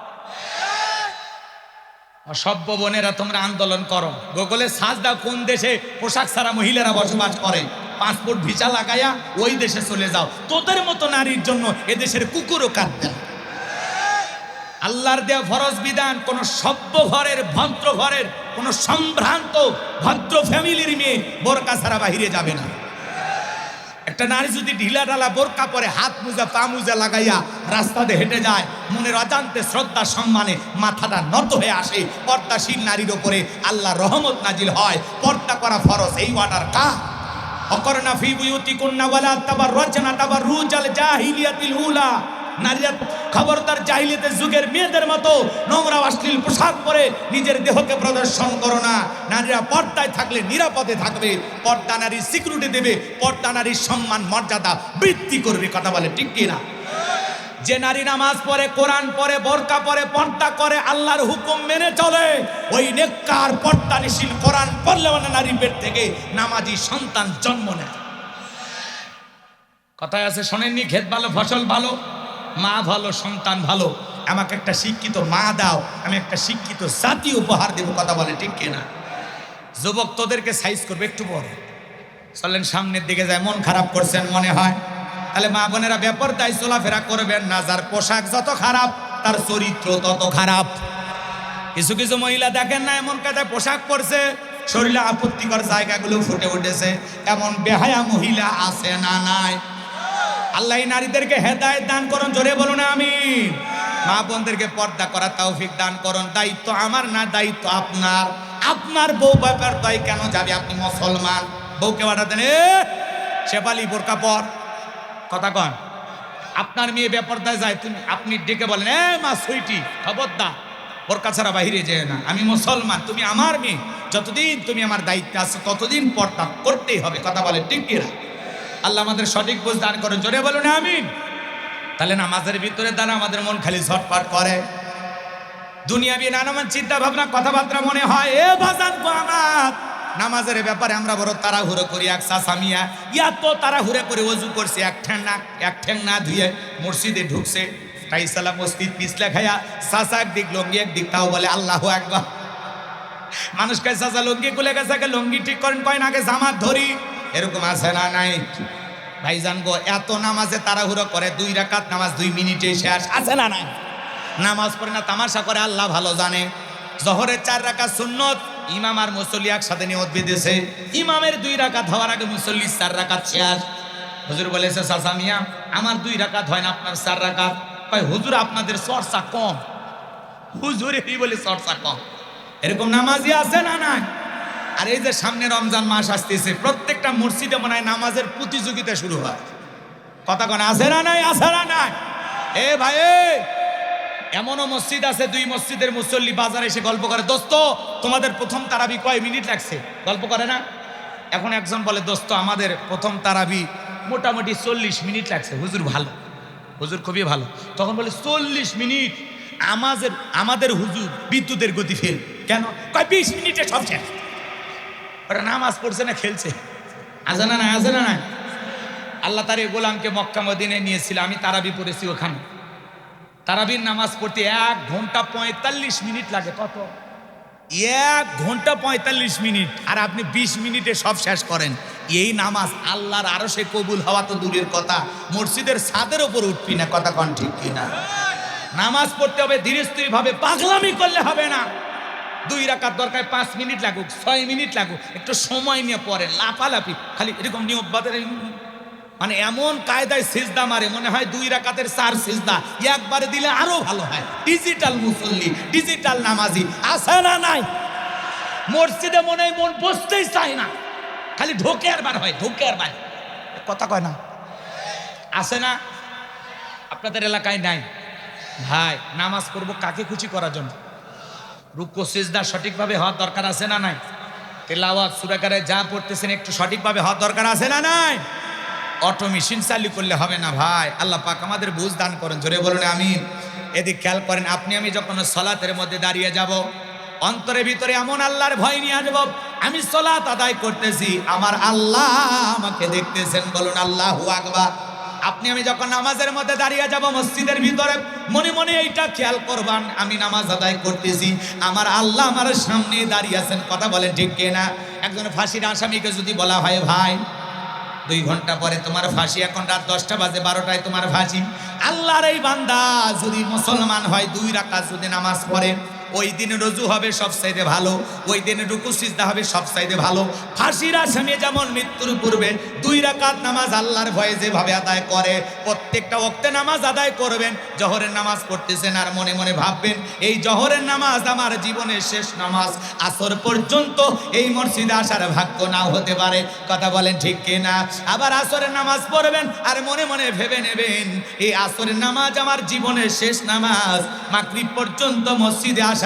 অসভ্য বোনেরা, তোমরা আন্দোলন করো, গুগলে সার্চ দাও কোন দেশে পোশাক ছাড়া মহিলারা বসবাস করে, পাসপোর্ট ভিসা লাগাইয়া ওই দেশে চলে যাও। তোদের মতো নারীর জন্য এদেশের কুকুরও কাঁদবে। আল্লাহর দেওয়া ফরজ বিধান, কোন সভ্য ঘরের, ভদ্র ঘরের, কোন সম্ভ্রান্ত ভদ্র ফ্যামিলির মেয়ে বোরকা ছাড়া বাহিরে যাবে না। একটা নারী যদি ঢিলা ঢালা বোরকা পরে, হাত মোজা পা মোজা লাগাইয়া রাস্তাতে হেঁটে যায়, মনের অজান্তে শ্রদ্ধা সম্মানে মাথাটা নত হয়ে আসে। পর্দাশীল নারীর ওপরে আল্লাহ রহমত নাজিল হয়। পর্দা করা ফরজ। এই ওয়ার্ডার কা অকরনা ফি বুয়ুতিকুন্না ওয়ালা তাবাররাজনা তাবাররুজাল জাহিলিয়াতিল উলা। নারীরা খবরদার জাহিলিয়াতের যুগের মেয়েদের মতো নোংরা অশ্লীল পোশাক পরে নিজের দেহকে প্রদর্শন করো না। নারীরা পর্দায় থাকলে নিরাপদে থাকবে, পর্দা নারীর সিকিউরিটি দেবে, পর্দা নারীর সম্মান মর্যাদা বৃদ্ধি করবে। কথা বলে ঠিক কিনা? যে নারী নামাজ পড়ে, কোরআন পড়ে, বোরকা পরে, পর্দা করে, আল্লাহর হুকুম মেনে চলে, ওই নেককার পর্দানিশীল কোরআন পড়লে মানে নারীর পেট থেকে নামাজি সন্তান জন্ম নেয়। কথায় আছে শোনেননি, ক্ষেত ভালো ফসল ভালো, মা ভালো সন্তান ভালো। আমাকে একটা শিক্ষিত মা দাও, আমি একটা শিক্ষিত জাতি উপহার দেব। কথা বলে ঠিক কিনা? যুবক তোদেরকে সাইজ করবে একটু পরে, চলেন সামনের দিকে যায়। মন খারাপ করছেন মনে হয়, তাহলে মা বোনেরা বেপরদায় চলাফেরা করবেন না। যার পোশাক যত খারাপ তার চরিত্র তত খারাপ। কিছু কিছু মহিলা দেখেন না, এমন কায়দায় পোশাক পরছে, শরীরে আপত্তিকর জায়গাগুলো ফুটে উঠেছে। এমন বেহায়া মহিলা আছে না নাই? আল্লাহ নারীদেরকে হেদায়েত দান করুন, জোরে বলুন আমিন। মা বোনদেরকে পর্দা করার তৌফিক দান করুন। দায়িত্ব আমার না, দায়িত্ব আপনার। আপনার বউ ব্যাপার তাই কেন যাবে? আপনি মুসলমান, বউকে অর্ডার দেন, শেফালি বোরকা পর। কথা কন, আপনার মেয়ে বেপরদায় যায়, তুমি আপনি ডেকে বলেন, মা সুইটি খবরদার বোরকা ছাড়া বাহিরে যায় না, আমি মুসলমান, তুমি আমার মেয়ে, যতদিন তুমি আমার দায়িত্বে আছো ততদিন পর্দা করতেই হবে। কথা বলে ঠিক কিনা? আল্লাহ আমাদের সঠিক বুঝ দান করেন, জোরে বলুন আমিন। তাহলে নামাজের ভিতরে দ্বারা আমাদের মন খালি ঝটপট করে, দুনিয়াবি নানান চিন্তা ভাবনা কথাবার্তা মনে হয়। এ বাজান গো আমার, নামাজের ব্যাপারে আমরা বড় তাড়াহুড়ো করি। এক সাসামিয়া এত তাড়াহুড়ো করে ওযু করছে, এক ঠ্যাং না ধুয়ে মসজিদে ঢুকছে, তাই সালাম মসজিদ পিছলে খায়া সাসা একদিক লঙ্গি একদিক, তাও বলে আল্লাহু আকবার। মানুষ কয় সাসা লঙ্গি খুলে গেছে, লঙ্গি ঠিক করেন, কয় না আগে জামাত ধরি। এরকম আছে না নাই? ভাইজান গো, এত নামাজে তাড়াহুড়ো করে, 2 রাকাত নামাজ 2 মিনিটে শেষ, আছে না নাই? নামাজ পড়ে না তামাশা করে, আল্লাহ ভালো জানে। জোহরের 4 রাকাত সুন্নত, ইমাম আর মুসল্লি একসাথে নিয়ত বেঁধেছে, ইমামের 2 রাকাত হওয়ার আগে মুসল্লি 4 রাকাত শেষ। হুজুর বলেছে চাচা মিয়া আমার 2 রাকাত হয় না, আপনার 4 রাকাত। কয় হুজুর আপনাদের চর্চা কম। হুজুর এই বলে চর্চা কম, এরকম নামাজি আছে না নাই? আর এই যে সামনে রমজান মাস আসতেছে, প্রত্যেকটা মসজিদে মনে হয় নামাজের প্রতিযোগিতা শুরু হয়। কথা কোন আছে না নাই? আছে না নাই? এ ভাই, এমনও মসজিদ আছে 2 মসজিদের মুসল্লি বাজারে এসে গল্প করে, দোস্ত তোমাদের প্রথম তারাবি কয় মিনিট লাগছে? গল্প করে না? এখন একজন বলে, দোস্ত আমাদের প্রথম তারাবি মোটামুটি 40 মিনিট লাগছে। হুজুর ভালো, হুজুর খুবই ভালো। তখন বলে 40 মিনিট? আমাদের হুজুর বিদ্যুতের গতি ফেল। কেন? কয় 20 মিনিটে সব শেষ। ওরা নামাজ পড়ছে না খেলছে? আছে না না? আছে না না? আল্লাহ তার গোলামকে মক্কা মদিনায় নিয়েছিল, আমি তারাবি পড়েছি ওখানে। তারাবির নামাজ পড়তে 1 ঘন্টা 45 মিনিট লাগে। কত? 1 ঘন্টা 45 মিনিট। আর আপনি 20 মিনিটে সব শেষ করেন। এই নামাজ আল্লাহর আরশে কবুল হওয়া তো দূরের কথা, মসজিদের ছাদের উপর উঠবি না। কথা কন ঠিক কিনা? নামাজ পড়তে হবে ধীরে স্থির ভাবে, পাগলামি করলে হবে না। 2 রাকাত দরকার 5 মিনিট লাগুক, 6 মিনিট লাগুক, একটু সময় নিয়ে পড়েন। লাফালাফি খালি এরকম নিয়মবাদের, মানে এমন কায়দায় সিজদা মারে মনে হয় 2 রাকাতের 4 সিজদা একবারে দিলে আরো ভালো হয়। ডিজিটাল মুসল্লি, ডিজিটাল নামাজি আছে না নাই? মসজিদে মনে হয় মন বসতেই চায় না, খালি ঢোকে আর বার হয়, ঢোকে আর বার। কথা কয় না? আছে না? আপনাদের এলাকায় নাই? ভাই নামাজ পড়বো কাকে খুশি করার জন্য? রুকু সিজদা সঠিকভাবে হওয়ার দরকার আছে না নাই? তেলাওয়াত সূরা কারে যা পড়তেছেন একটু সঠিকভাবে হওয়ার দরকার আছে না নাই? অটো মেশিন চালু করলে হবে না ভাই। আল্লাহ পাক আমাদের বুঝ দান করেন, জোরে বলুন আমিন। এদিক খেয়াল করেন, আপনি আমি যখন সালাতের মধ্যে দাঁড়িয়ে যাব, অন্তরের ভিতরে এমন আল্লাহর ভয় নিয়ে আসব, আমি সালাত আদায় করতেছি, আমার আল্লাহ আমাকে দেখতেছেন। বলুন আল্লাহু আকবার। আপনি আমি যখন নামাজের মধ্যে দাঁড়িয়ে যাব মসজিদের ভিতরে, মনে মনে এইটা খেয়াল করবেন, আমি নামাজ আদায় করতেছি, আমার আল্লাহ আমার সামনে দাঁড়িয়ে আছেন। কথা বলেন ঠিক কিনা? একজন ফাঁসির আসামিকে যদি বলা হয়, ভাই 2 ঘন্টা পরে তোমার ফাঁসি, এখন রাত 10টা বাজে, 12টায় তোমার ফাঁসি, আল্লাহর এই বান্দা যদি মুসলমান হয়, 2 রাকাত যদি নামাজ পড়ে, ওই দিন রুজু হবে সবচাইতে ভালো, ওই দিন রুকু সিজদা হবে সবচাইতে ভালো। ফাঁসির আসামি যেমন মৃত্যুর পূর্বে 2 রাকাত নামাজ আল্লাহর ভয়ে যেভাবে আদায় করে, প্রত্যেকটা ওয়াক্তে নামাজ আদায় করবেন। জোহরের নামাজ পড়তেছেন আর মনে মনে ভাববেন, এই জোহরের নামাজ আমার জীবনের শেষ নামাজ, আসর পর্যন্ত এই মসজিদে আসার ভাগ্য নাও হতে পারে। কথা বলেন ঠিক কিনা? আবার আসরের নামাজ পড়বেন আর মনে মনে ভেবে নেবেন, এই আসরের নামাজ আমার জীবনের শেষ নামাজ, মাগরিব পর্যন্ত মসজিদে আসার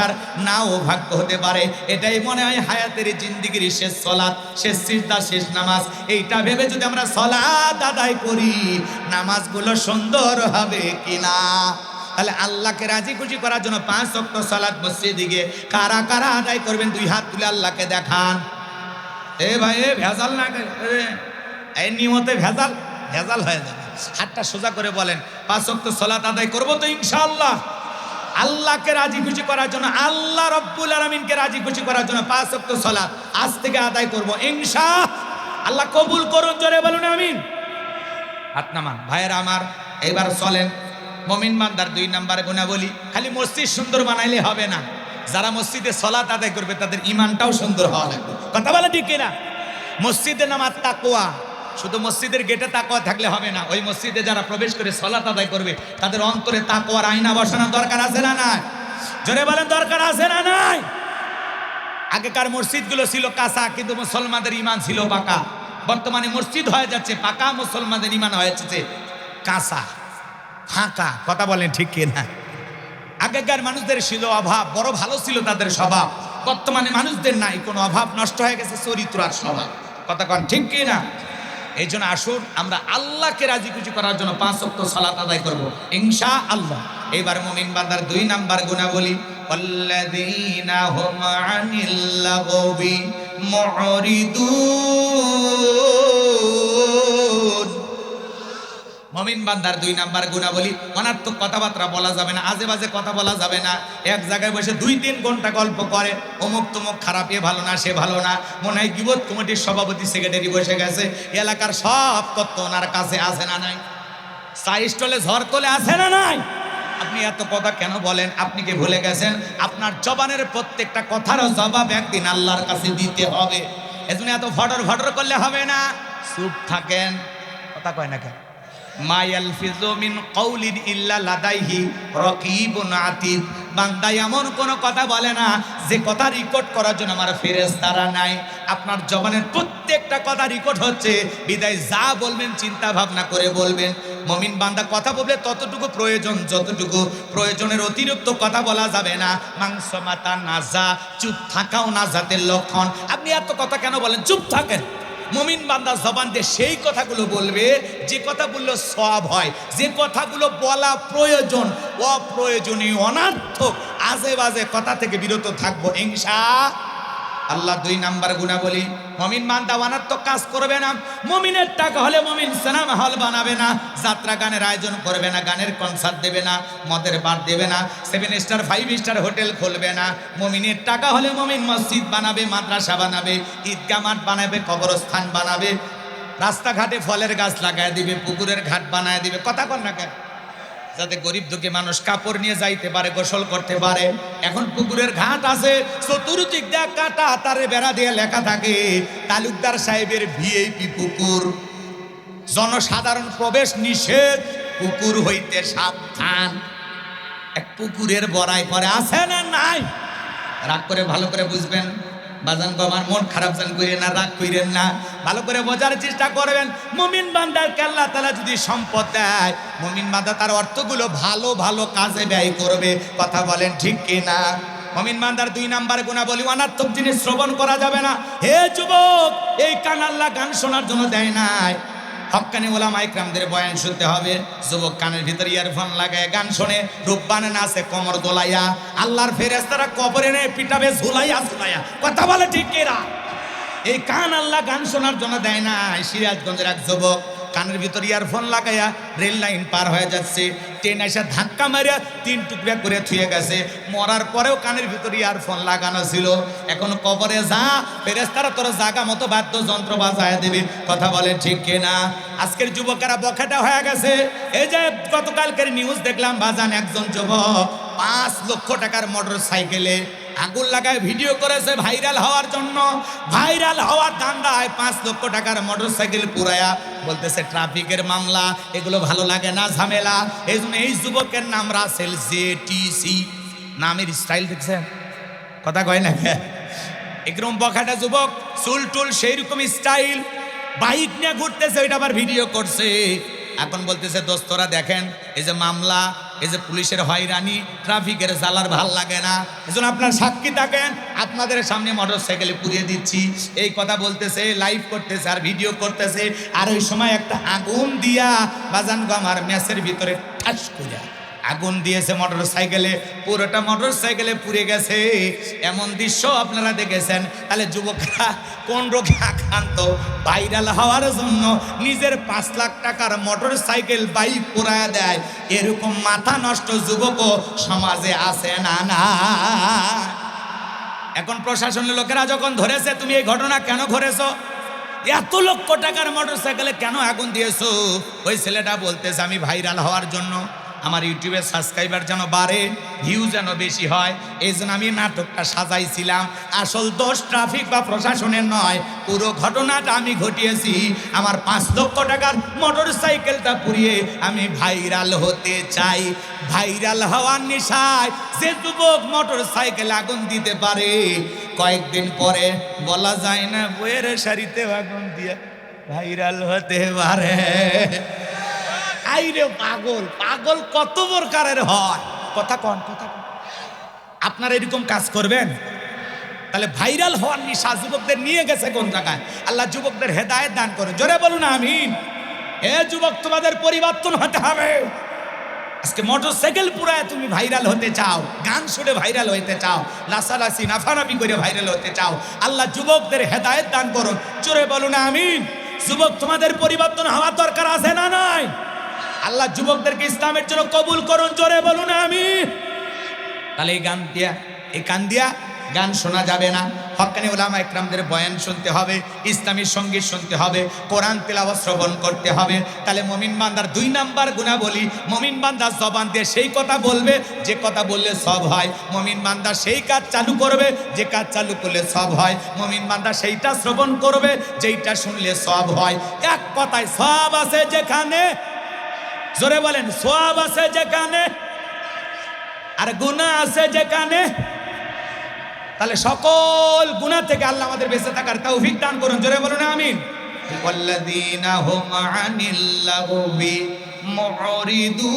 নাও ভাগ্য হতে পারে। এটাই মনে হয় হায়াতের জিন্দেগির শেষ সালাত, শেষ সিজদা, শেষ নামাজ। এইটা ভেবে যদি আমরা সালাত আদায় করি, নামাজগুলো সুন্দর হবে কিনা? তাহলে আল্লাহকে রাজি খুশি করার জন্য 5 ওয়াক্ত সালাত মসজিদে গিয়ে কারা কারা আদায় করবেন? 2 হাত তুলে আল্লাহকে দেখান। এ ভাই এ ভেজাল না, এই নিয়মতে ভেজাল ভেজাল হয়ে যাবে। হাতটা সোজা করে বলেন, 5 ওয়াক্ত সালাত আদায় করবো তো ইনশাআল্লাহ। আল্লাহকে রাজি খুশি করার জন্য, আল্লাহ রব্বুল আলামিনকে রাজি খুশি করার জন্য 5 ওয়াক্ত সালাত আজ থেকে আদায় করব ইনশাআল্লাহ। কবুল করুন, জোরে বলুন আমিন। হাত নামান ভাইয়েরা আমার। এইবার চলেন মুমিন বান্দার 2 নাম্বার গুণাবলী, খালি মসজিদ সুন্দর বানাইলে হবে না, যারা মসজিদে সালাত আদায় করবে তাদের ঈমানটাও সুন্দর হওয়া লাগবে। কথা বলে ঠিক কিনা? মসজিদে নামাজ তাকওয়া, শুধু মসজিদের গেটে তাকওয়া থাকলে হবে না, ওই মসজিদে যারা প্রবেশ করে সালাত আদায় করবে তাদের অন্তরে তাকওয়ার আয়না বসানোর দরকার আছে না নাই? জোরে বলেন, দরকার আছে না নাই? আগেকার মসজিদগুলো ছিল কাঁচা, কিন্তু মুসলমানদের ঈমান ছিল পাকা। বর্তমানে মসজিদ হয়ে যাচ্ছে পাকা, মুসলমানদের ঈমান হয়ে যাচ্ছে কাঁচা, ফাঁকা। কথা বলেন ঠিক কিনা? আগেকার মানুষদের ছিল অভাব, বড় ভালো ছিল তাদের স্বভাব। বর্তমানে মানুষদের নাই কোনো অভাব, নষ্ট হয়ে গেছে চরিত্র আর স্বভাব। কথা কন ঠিক কিনা? এই জন্য আসুন আমরা আল্লাহকে রাজি খুশি করার জন্য 5 ওয়াক্ত সালাত আদায় করব ইনশাআল্লাহ। এবার মুমিন বান্দার 2 নাম্বার গুণাবলী, ওয়াল্লাযীনা হুম আনিল লাগবি মুরিদুন। মুমিন বান্দার 2 নাম্বার গুণাবলী, অনার্থক কথাবার্তা বলা যাবে না, আজে বাজে কথা বলা যাবে না। এক জায়গায় বসে 2-3 ঘন্টা গল্প করে, অমুক তমুক খারাপ, এ ভালো না সে ভালো না, মনে হয় গীবত কমিটির সভাপতি সেক্রেটারি বসে গেছে, এলাকার সব তথ্য ওনার কাছে আছে না নাই? চা স্টলে ঝড় তোলে আছে না নাই? আপনি এত কথা কেন বলেন? আপনি কি ভুলে গেছেন আপনার জবানের প্রত্যেকটা কথার জবাব একদিন আল্লাহর কাছে দিতে হবে। এজন্য এত ভটর ভটর করলে হবে না, চুপ থাকেন। কথা কয় না কেন? মা ইয়ালফিযু মিন কাউলিন ইল্লা লাদাইহি রাকীবুন আতীদ। বান্দা এমন কোন কথা বলে না যে কথা রেকর্ড করার জন্য আমার ফেরেশতারা নাই। আপনার জবানের প্রত্যেকটা কথা রেকর্ড হচ্ছে, বিদায় যা বলবেন চিন্তা ভাবনা করে বলবেন। মুমিন বান্দা কথা বললে ততটুকু প্রয়োজন, যতটুকু প্রয়োজনের অতিরিক্ত কথা বলা যাবে না। মাংস মাতা নাজা, চুপ থাকাও নাজাতের লক্ষণ। আপনি এত কথা কেন বলেন? চুপ থাকেন। মুমিন বান্দা জবান দিয়ে সেই কথাগুলো বলবে যে কথা বললে সওয়াব হয়, যে কথাগুলো বলা প্রয়োজন, অপ্রয়োজনীয় অনার্থক আজে বাজে কথা থেকে বিরত থাকবো ইনশাআল্লাহ। 2 নাম্বার গুণাবলী, মুমিন বান্দা অনার্থক কাজ করবে না। মুমিনের টাকা হলে মুমিন সিনেমা হল বানাবে না, যাত্রা গানের আয়োজন করবে না, গানের কনসার্ট দেবে না, মদের বার দেবে না, 7 স্টার 5 স্টার হোটেল খুলবে না। মুমিনের টাকা হলে মুমিন মসজিদ বানাবে, মাদ্রাসা বানাবে, ঈদগাহ মাঠ বানাবে, কবরস্থান বানাবে, রাস্তাঘাটে ফলের গাছ লাগায় দিবে, পুকুরের ঘাট বানায় দিবে। কথা কন না কেন? যাতে গরিব দুঃখী মানুষ কাপড় নিয়ে যাইতে পারে, গোসল করতে পারে। এখন পুকুরের ঘাট আছে, চতুর্দিক দিয়ে কাটা তারে বেড়া দিয়ে লেখা থাকে তালুকদার সাহেবের ভিআইপি পুকুর, জনসাধারণ প্রবেশ নিষেধ, পুকুর হইতে সাবধান। এক পুকুরের বড়াই করে আছে না নাই? রাগ করে ভালো করে বুঝবেন, বাজান গো আমার মন খারাপ জান কইরেন না, রাগ কইরেন না, ভালো করে বোঝার চেষ্টা করবেন। মুমিন বান্দাকে আল্লাহ তাআলা যদি সম্পদ দেয়, মুমিন বান্দা তার অর্থগুলো ভালো ভালো কাজে ব্যয় করবে। কথা বলেন ঠিক কি না? মুমিন বান্দার 2 নাম্বার গুণাবলী, অনার্থক জিনিস শ্রবণ করা যাবে না। হে যুবক, এই কান আল্লাহ গান শোনার জন্য দেয় নাই। হক্কানি ওলামা ইকরামদের বয়ান শুনতে হবে। যুবক কানের ভিতর ইয়ারফোন লাগায় গান শোনে, রূপবানে নাচে কমর দোলাইয়া, আল্লাহর ফেরেশতারা কবরে নে পিটাবে ঝুলাইয়া ঝুলাইয়া। কথা বলে ঠিক কিনা? এই কান আল্লাহ গান শোনার জন্য দেয় না। সিরাজগঞ্জের এক যুবক কানের ভিতর ইয়ারফোন লাগাইয়া রেল লাইন পার হয়ে যাচ্ছে, ট্রেন এসে ধাক্কা মারিয়া 3 টুকরা করে থুয়ে গেছে। মরার পরেও কানের ভিতর ইয়ারফোন লাগানো ছিল। এখন কবরে যা, ফেরেশতারা তোর জায়গা মতো বাদ্যযন্ত্র বাজায় দেবে। কথা বলে ঠিক কিনা? আজকের যুবকেরা বখাটা হয়ে গেছে। এই যে গতকালকের নিউজ দেখলাম বাজান, একজন যুবক 5 লক্ষ টাকার মোটর সাইকেলে আগুন লাগায় ভিডিও করেছে ভাইরাল হওয়ার জন্য। ভাইরাল হওয়ার ধান্দায় 5 লক্ষ টাকার মোটরসাইকেল পুরায়া বলতেছে ট্রাফিকের মামলা, এগুলো ভালো লাগে না, ঝামেলা। এই জন্য এই যুবকের নাম রাসেল জেটিসি। নামের স্টাইল দেখছেন? কথা কয় না কে? একদম বখাটা যুবক, চুল টুল সেই রকম স্টাইল, বাইক নিয়ে ঘুরতেছে, ওইটা আবার ভিডিও করছে। এখন বলতেছে দোস্তরা দেখেন, এই যে মামলা, এই যে পুলিশের হয়রানি, ট্রাফিকের জ্বালার ভাল লাগে না, এজন্য আপনার সাক্ষী থাকেন, আপনাদের সামনে মোটরসাইকেলে পুড়িয়ে দিচ্ছি। এই কথা বলতেছে, লাইভ করতেছে আর ভিডিও করতেছে। আর ওই সময় একটা আগুন দিয়া বাজান গো আমার ম্যাচের ভিতরে ঠাস করে আগুন দিয়েছে মোটরসাইকেলে, পুরোটা মোটরসাইকেলে পুড়ে গেছে। এমন দৃশ্য আপনারা দেখেছেন? তাহলে যুবকরা কোন রোগে আক্রান্ত? ভাইরাল হওয়ার জন্য নিজের 5 লাখ টাকার মোটরসাইকেল বাইক পুরায় দেয়। এরকম মাথা নষ্ট যুবকও সমাজে আছে না? না। এখন প্রশাসনের লোকেরা যখন ধরেছে, তুমি এই ঘটনা কেন করেছো, এত লক্ষ টাকার মোটরসাইকেলে কেন আগুন দিয়েছো, ওই ছেলেটা বলতেছে আমি ভাইরাল হওয়ার জন্য, আমার ইউটিউবে সাবস্ক্রাইবার যেন বাড়ে, ভিউ যেন বেশি হয়, এই জন্য আমি নাটকটা সাজাইছিলাম। আসল দোষ ট্রাফিক বা প্রশাসনের নয়, পুরো ঘটনাটা আমি ঘটিয়েছি। আমার 5 লক্ষ টাকার মোটরসাইকেলটা পুড়িয়ে আমি ভাইরাল হতে চাই। ভাইরাল হওয়ার নেশায় যে যুবক মোটরসাইকেল আগুন দিতে পারে, কয়েকদিন পরে বলা যায় না বইয়ের শাড়িতে আগুন দিয়ে ভাইরাল হতে পারে। আইরে পাগল, পাগল কত প্রকারের হয়। কথা কন, কথা কন। আপনারা এরকম কাজ করবেন? তাহলে ভাইরাল হওয়ার নেশা যুবকদের নিয়ে গেছে কোন জায়গায়? আল্লাহ যুবকদের হেদায়েত দান করে। জোরে বলুন আমিন। হে যুবক, তোমাদের পরিবর্তন হতে হবে। আজকে মোটরসাইকেল পুরায় তুমি ভাইরাল হতে চাও, গান শুনে ভাইরাল হতে চাও, লাসালাসি নাফানাফি করে ভাইরাল হতে চাও, আল্লাহ যুবকদের হেদায়েত দান করুন। জোরে বলুন আমিন। যুবক, তোমাদের পরিবর্তন হওয়ার দরকার আছে না নাই? আল্লাহ যুবকদেরকে ইসলামের জন্য কবুল করুন। জোরে বলুন আমিন। তাহলে এই গান দিয়া, এই কান দিয়া গান শোনা যাবে না। হক্কানি ওলামা ইকরামদের বয়ান শুনতে হবে, ইসলামী সঙ্গীত শুনতে হবে, কোরআন তিলাওয়াত শ্রবণ করতে হবে। তাহলে মুমিন বান্দার 2 নাম্বার গুণাবলী, মুমিন বান্দা জবান দিয়ে সেই কথা বলবে যে কথা বললে সব হয়। মুমিন বান্দা সেই কাজ চালু করবে যে কাজ চালু করলে সব হয়। মুমিন বান্দা সেইটা শ্রবণ করবে যেইটা শুনলে সব হয়। এক কথায় সব আছে যেখানে, জোরে বলেন, সওয়াব আছে যেখানে আর গুনাহ আছে যেখানে। তাহলে সকল গুনাহ থেকে আল্লাহ আমাদের বেঁচে থাকার তৌফিক দান করুন। জোরে বলুন আমিন। ওয়াল্লাযীনা হুম আনিল লাগবি মুরিদুন।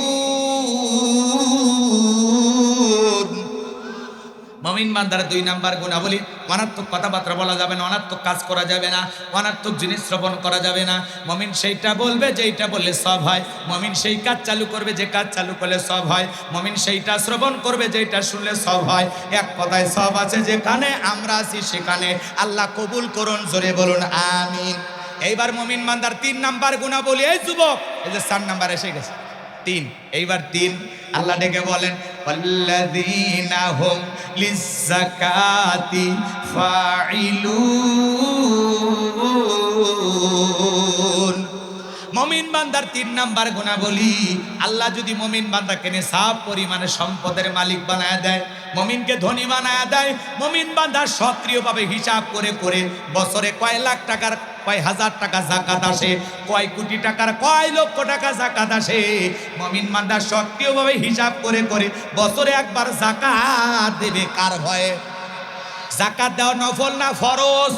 মুমিন বান্দার 2 নাম্বার গুণাবলী, অনার্থক কথাবার্তা বলা যাবে না, অনার্থক কাজ করা যাবে না, অনার্থক জিনিস শ্রবণ করা যাবে না। মুমিন সেইটা বলবে যেইটা বললে সব হয়। মুমিন সেই কাজ চালু করবে যে কাজ চালু করলে সব হয়। মুমিন সেইটা শ্রবণ করবে যেইটা শুনলে সব হয়। এক কথায় সব আছে যেখানে, আমরা আছি সেখানে। আল্লাহ কবুল করুন। জোরে বলুন আমিন। এইবার মুমিন বান্দার 3 নাম্বার গুণাবলী, এই যুবক, এই যে 4 নাম্বার এসে গেছে, 3, এইবার 3 আল্লাহ ডেকে বলেন ওয়াল্লাযীনা হুম লিয-যাকাতি ফাইলুন। মুমিন বান্দার 3 নাম্বার গুণাবলী, আল্লাহ যদি মুমিন বান্দাকে নিসাব পরিমাণে সম্পদের মালিক বানায় দেয়, মুমিনকে ধনী বানায় দেয়, মুমিন বান্দা সক্রিয়ভাবে হিসাব করে করে বছরে কয় লাখ টাকার, কয় হাজার টাকা যাকাত আসে, কয় কোটি টাকার, কয় লক্ষ টাকা যাকাত আসে, মুমিন বান্দা সক্রিয়ভাবে হিসাব করে করে বছরে একবার যাকাত দেবে। কার ভয়ে? জাকাত দেওয়া নফল না ফরজ?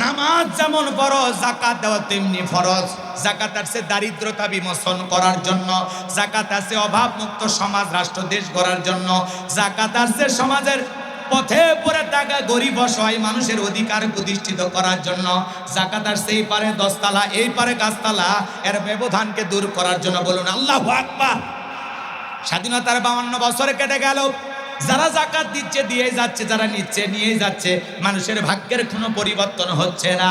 নামাজ যেমন ফরজ, জাকাত দেওয়া তেমনি ফরজ। জাকাত আছে দারিদ্রতা বিমোচন করার জন্য, জাকাত আছে অভাব মুক্ত সমাজ রাষ্ট্র দেশ গড়ার জন্য, জাকাত আছে সমাজের পথে পড়ে থাকা গরিব অসহায় মানুষের অধিকার প্রতিষ্ঠিত করার জন্য, জাকাত আসছে এই পারে 10 তালা এই পারে গাছতলা, এর ব্যবধানকে দূর করার জন্য। বলুন আল্লাহু আকবার। স্বাধীনতার 52 বছর কেটে গেল, যারা জাকাত দিচ্ছে দিয়ে যাচ্ছে, যারা নিচ্ছে নিয়ে যাচ্ছে, মানুষের ভাগ্যের কোনো পরিবর্তন হচ্ছে না।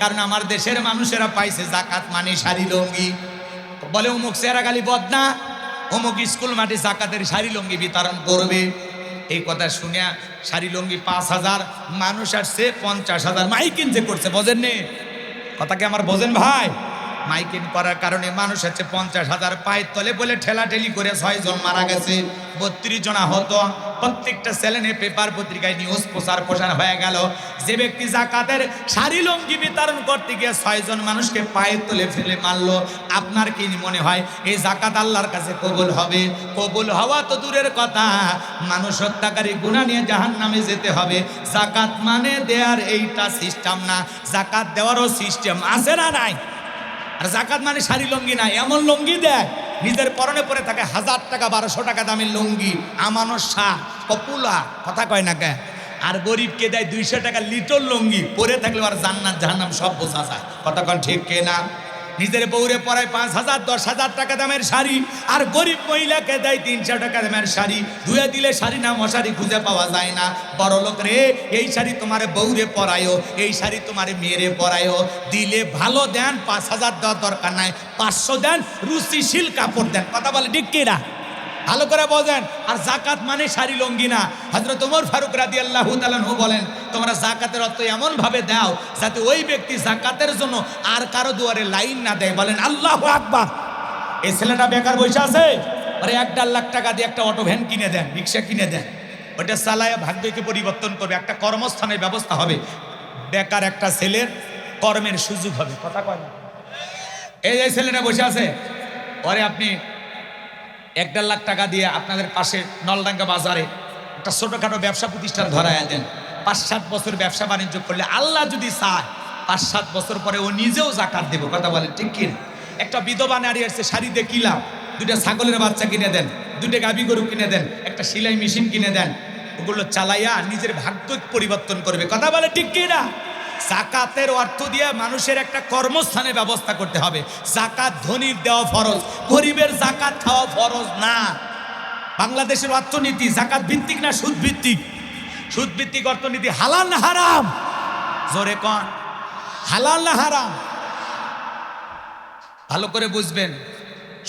কারণ আমার দেশের মানুষেরা পাইছে জাকাত মানে শাড়ি লুঙ্গি। বলে অমুক চেরাগালি বদনা, অমুক স্কুল মাঠে জাকাতের শাড়ি লুঙ্গি বিতরণ করবে। এই কথা শুনে শাড়ি লুঙ্গি 5000, মানুষ আসছে 50,000। মাইকিং যে করছে, বোঝেন নি কথাকে আমার, বোঝেন ভাই? মাইকিং করার কারণে মানুষ হচ্ছে 50,000 পায়ের তলে বলে ঠেলাঠেলি করে 6 জন মারা গেছে, 32 জন আহত। প্রত্যেকটা চ্যানেলে পেপার পত্রিকায় নিউজ প্রচার হয়ে গেল। যে ব্যক্তি জাকাতের শাড়ি লুঙ্গি বিতরণ করতে গিয়ে 6 জন মানুষকে পায়ের তলে ফেলে মারলো, আপনার কি মনে হয় এই জাকাত আল্লাহর কাছে কবুল হবে? কবুল হওয়া তো দূরের কথা, মানুষ হত্যাকারী গুনাহ নিয়ে জাহান্নামে যেতে হবে। জাকাত মানে দেয়ার এইটা সিস্টেম না, জাকাত দেওয়ারও সিস্টেম আছে না নাই? আর জাকাত মানে শাড়ি লুঙ্গি না, এমন লুঙ্গি দেয় নিজের পরনে পরে থাকে 1000 টাকা 1200 টাকা দামের লুঙ্গি, আমানো শাহ পপুলার, কথা কয় না কে? আর গরিবকে দেয় 200 টাকা লিটল লুঙ্গি, পরে থাকলে আর জান্নাত জাহান্নাম সব বোঝা যায়। কথা কন ঠিক কে না? নিজের বউরে পরায় 5000 10,000 টাকা দামের শাড়ি, আর গরিব মহিলাকে দেয় 300 টাকা দামের শাড়ি। ধুয়ে দিলে শাড়ি না মশারি খুঁজে পাওয়া যায় না। বড় লোক রে, এই শাড়ি তোমার বউরে পরায়ও, এই শাড়ি তোমার মেয়েরে পরায়ও, দিলে ভালো দেন, 5000 দেওয়ার দরকার নাই, 500 দেন, রুচিশীল কাপড় দেন। কথা বলে ঠিক কিনা? ভালো করে বোঝেন। আর জাকাত মানে শাড়ি লুঙ্গি না। হযরত ওমর ফারুক রাদিয়াল্লাহু তাআলা আনহু বলেন, তোমরা জাকাতের অর্থ এমন ভাবে দাও যাতে ওই ব্যক্তি জাকাতের জন্য আর কারো দুয়ারে লাইন না দেয়। বলেন আল্লাহু আকবার। এই ছেলেটা বেকার বসে আছে, আরে 1.5 লাখ টাকা দিয়ে একটা অটো ভ্যান কিনে দেন, রিক্সা কিনে দেন, ওটা চালায় ভাগ্যকে পরিবর্তন করবে, একটা কর্মস্থানের ব্যবস্থা হবে, বেকার একটা ছেলের কর্মের সুযোগ হবে। কথা কয় না? এই যে ছেলেটা বসে আছে, পরে আপনি 1.5 লাখ টাকা দিয়ে আপনাদের পাশে নলডাঙ্গা বাজারে একটা ছোটখাটো ব্যবসা প্রতিষ্ঠান ধরায় দেন। 5-7 বছর ব্যবসা বাণিজ্য করলে আল্লাহ যদি চায় 5-7 বছর পরে ও নিজেও জাকাত দেবে। কথা বলেন ঠিক কি? একটা বিধবা নারী আসছে, শাড়ি দিয়ে কি লাভ? 2টা ছাগলের বাচ্চা কিনে দেন, 2টা গাভী গরু কিনে দেন, একটা সেলাই মেশিন কিনে দেন, ওগুলো চালাইয়া নিজের ভাগ্য পরিবর্তন করবে। কথা বলে ঠিক কি না? জাকাতের অর্থ দিয়ে মানুষের একটা কর্মস্থানের ব্যবস্থা করতে হবে। জাকাত ধনীর দেওয়া ফরজ, গরিবের জাকাত খাওয়া ফরজ না। বাংলাদেশের অর্থনীতি জাকাত ভিত্তিক না সুদ ভিত্তিক? সুদ ভিত্তিক অর্থনীতি। হালাল না হারাম? জোরে কোন, হালাল না হারাম? ভালো করে বুঝবেন।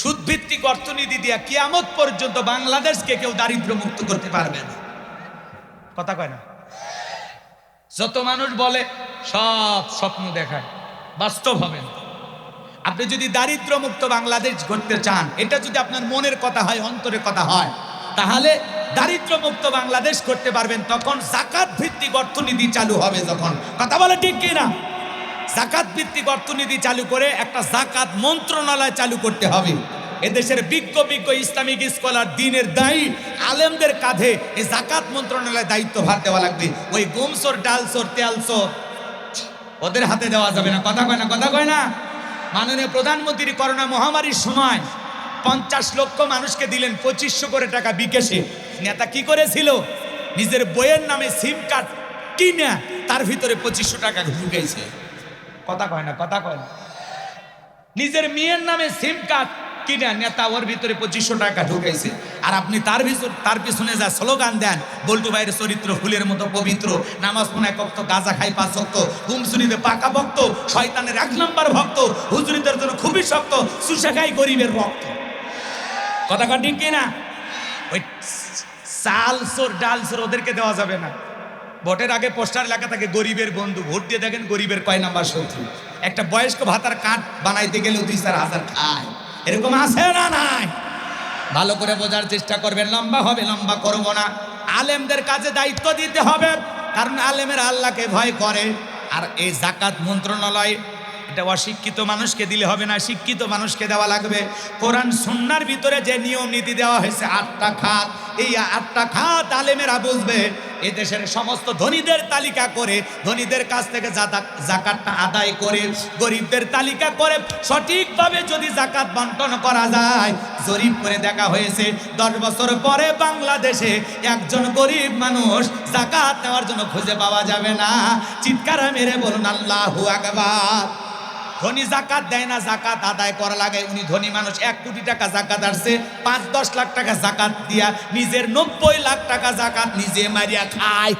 সুদ ভিত্তিক অর্থনীতি দিয়া কিয়ামত পর্যন্ত বাংলাদেশকে কেউ দারিদ্র মুক্ত করতে পারবে না। কথা কয় না? যত মানুষ বলে সব স্বপ্ন দেখায়, বাস্তব হবে না। আপনি যদি দারিদ্র মুক্ত বাংলাদেশ গড়তে চান, এটা যদি আপনার মনের কথা হয়, অন্তরের কথা হয়, তাহলে দারিদ্র মুক্ত বাংলাদেশ করতে পারবেন। তখন জাকাত ভিত্তিক অর্থনীতি চালু হবে। যখন, কথা বলে ঠিক কিনা? জাকাত ভিত্তিক অর্থনীতি চালু করে একটা জাকাত মন্ত্রণালয় চালু করতে হবে। এদেশের বিজ্ঞ ইসলামিক স্কলার, দিনের দায়ী আলেমদের কাঁধে এই জাকাত মন্ত্রণালয়ের দায়িত্বভার দেওয়া লাগবে। ওই গমচোর, ডালচোর, তেলচোর ওদের হাতে দেওয়া যাবে না। কথা কয় না? কথা কয় না? মাননীয় প্রধানমন্ত্রী করোনা মহামারীর সময় 50 লক্ষ মানুষকে দিলেন 2500 করে টাকা বিকাশে। নেতা কি করেছিল? নিজের বইয়ের নামে সিম কার্ড কিনে তার ভিতরে 2500 টাকা ঢুকেছে। কথা কয় না? কথা কয় না? নিজের মেয়ের নামে সিম কার্ড কিনে নেতা ওর ভিতরে 2500 টাকা ঢুকেছে। আর আপনি তার পিছনে যা স্লোগান দেন, বল্টু ভাইয়ের চরিত্র ফুলের মতো পবিত্র, নামাজ পড়ায় কত, গাঁজা খাই 5 ওয়াক্ত, হুমসুনিতে পাকা ভক্ত, শয়তানের 1 নম্বর ভক্ত, হুজুরিদের জন্য খুবই শক্ত, সুশা খাই গরিবের রক্ত। কথা কন ঠিক কিনা? ওই চাল চোর, ডাল চোর ওদেরকে দেওয়া যাবে না। ভোটের আগে পোস্টার লেখা থাকে গরিবের বন্ধু, ভোট দিয়ে দেখেন গরিবের কয় নাম্বার শত্রু। একটা বয়স্ক ভাতার কার্ড বানাইতে গেলেও 2-4 হাজার খায়। এরকম আছে না নাই? ভালো করে বোঝার চেষ্টা করবেন। লম্বা হবে, লম্বা করবো না। আলেমদের কাছে দায়িত্ব দিতে হবে, কারণ আলেমের আল্লাহকে ভয় করে। আর এই জাকাত মন্ত্রণালয়, এটা অশিক্ষিত মানুষকে দিলে হবে না, শিক্ষিত মানুষকে দেওয়া লাগবে। কোরআন সুন্নাহর ভিতরে যে নিয়ম নীতি দেওয়া হয়েছে 8টা খাত, এই 8টা খাত আলেমেরা বুঝবে। এদেশের সমস্ত ধনীদের তালিকা করে ধনীদের কাছ থেকে জাকাতটা আদায় করে গরিবদের তালিকা করে সঠিকভাবে যদি জাকাত বন্টন করা যায়, জরিপ করে দেখা হয়েছে 10 বছর পরে বাংলাদেশে একজন গরিব মানুষ জাকাত নেওয়ার জন্য খুঁজে পাওয়া যাবে না। চিৎকার মেরে বলুন আল্লাহু আকবার। ধনী জাকাত দেয় না, জাকাত আদায় করা লাগে। উনি ধনী মানুষ, 1 কোটি টাকা জাকাত আসছে, 5-10 লাখ টাকা জাকাত দিয়া নিজের 90 লাখ টাকা জাকাত নিজে মারিয়া খায়।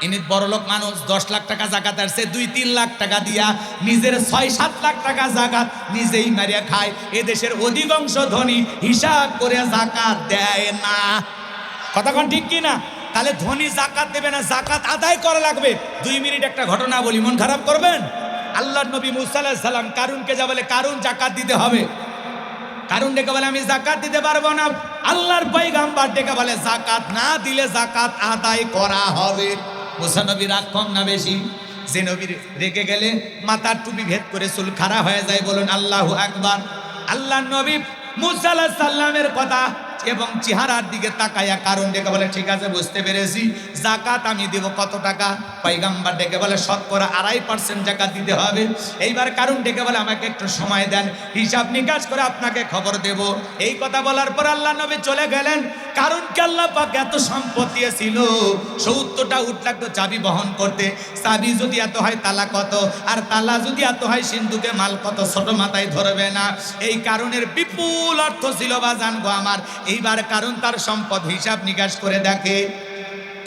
ইনি বড়লোক মানুষ, 10 লাখ টাকা জাকাত আসছে, 2-3 লাখ টাকা দিয়া নিজের 6-7 লাখ টাকা জাকাত নিজেই মারিয়া খায়। এদেশের অধিকাংশ ধনী হিসাব করে জাকাত দেয় না। কথা কোন ঠিক কি না? তাহলে ধনী জাকাত দেবে না, জাকাত আদায় করা লাগবে। 2 মিনিট একটা ঘটনা বলি, মন খারাপ করবেন? আল্লাহর নবী মুসা আলাইহিস সালাম কারুনকে যা বলে, কারুন জাকাত দিতে হবে। কারুন ডেকে বলে আমি জাকাত দিতে পারবো না। আল্লাহর পয়গম্বর ডেকে বলে জাকাত না দিলে জাকাত আদায় করা হবে। মুসা নবী রাগ কম না বেশি? যে নবী রেগে গেলে মাথার টুপি ভেদ করে চুল খাড়া হয়ে যায়। বলুন আল্লাহু আকবার। আল্লাহর নবী মুসা আলাইহিস সালামের কথা এবং চেহারার দিকে তাকায়া কারণ ডেকে বলে ঠিক আছে বুঝতে পেরেছি, জাকাত আমি দেব। কত টাকা? পয়গম্বর ডেকে বলে শতকরা 2.5% জাকাত দিতে হবে। এইবার কারণ ডেকে বলে আমাকে একটু সময় দেন, হিসাব নিকাশ করে আপনাকে খবর দেব। এই কথা বলার পর আল্লাহ নবী চলে গেলেন। কারণকে আল্লাহ পাক এত সম্পদ দিয়েছিল, 70টা উট লাগতো চাবি বহন করতে। চাবি যদি এত হয় তালা কত, আর তালা যদি এত হয় সিন্ধুকে মাল কত, ছোট মাথায় ধরবে না। এই কারণের বিপুল অর্থ ছিল বাজান গো আমার। এইবার কারণ তার সম্পদ হিসাব নিকাশ করে দেখে,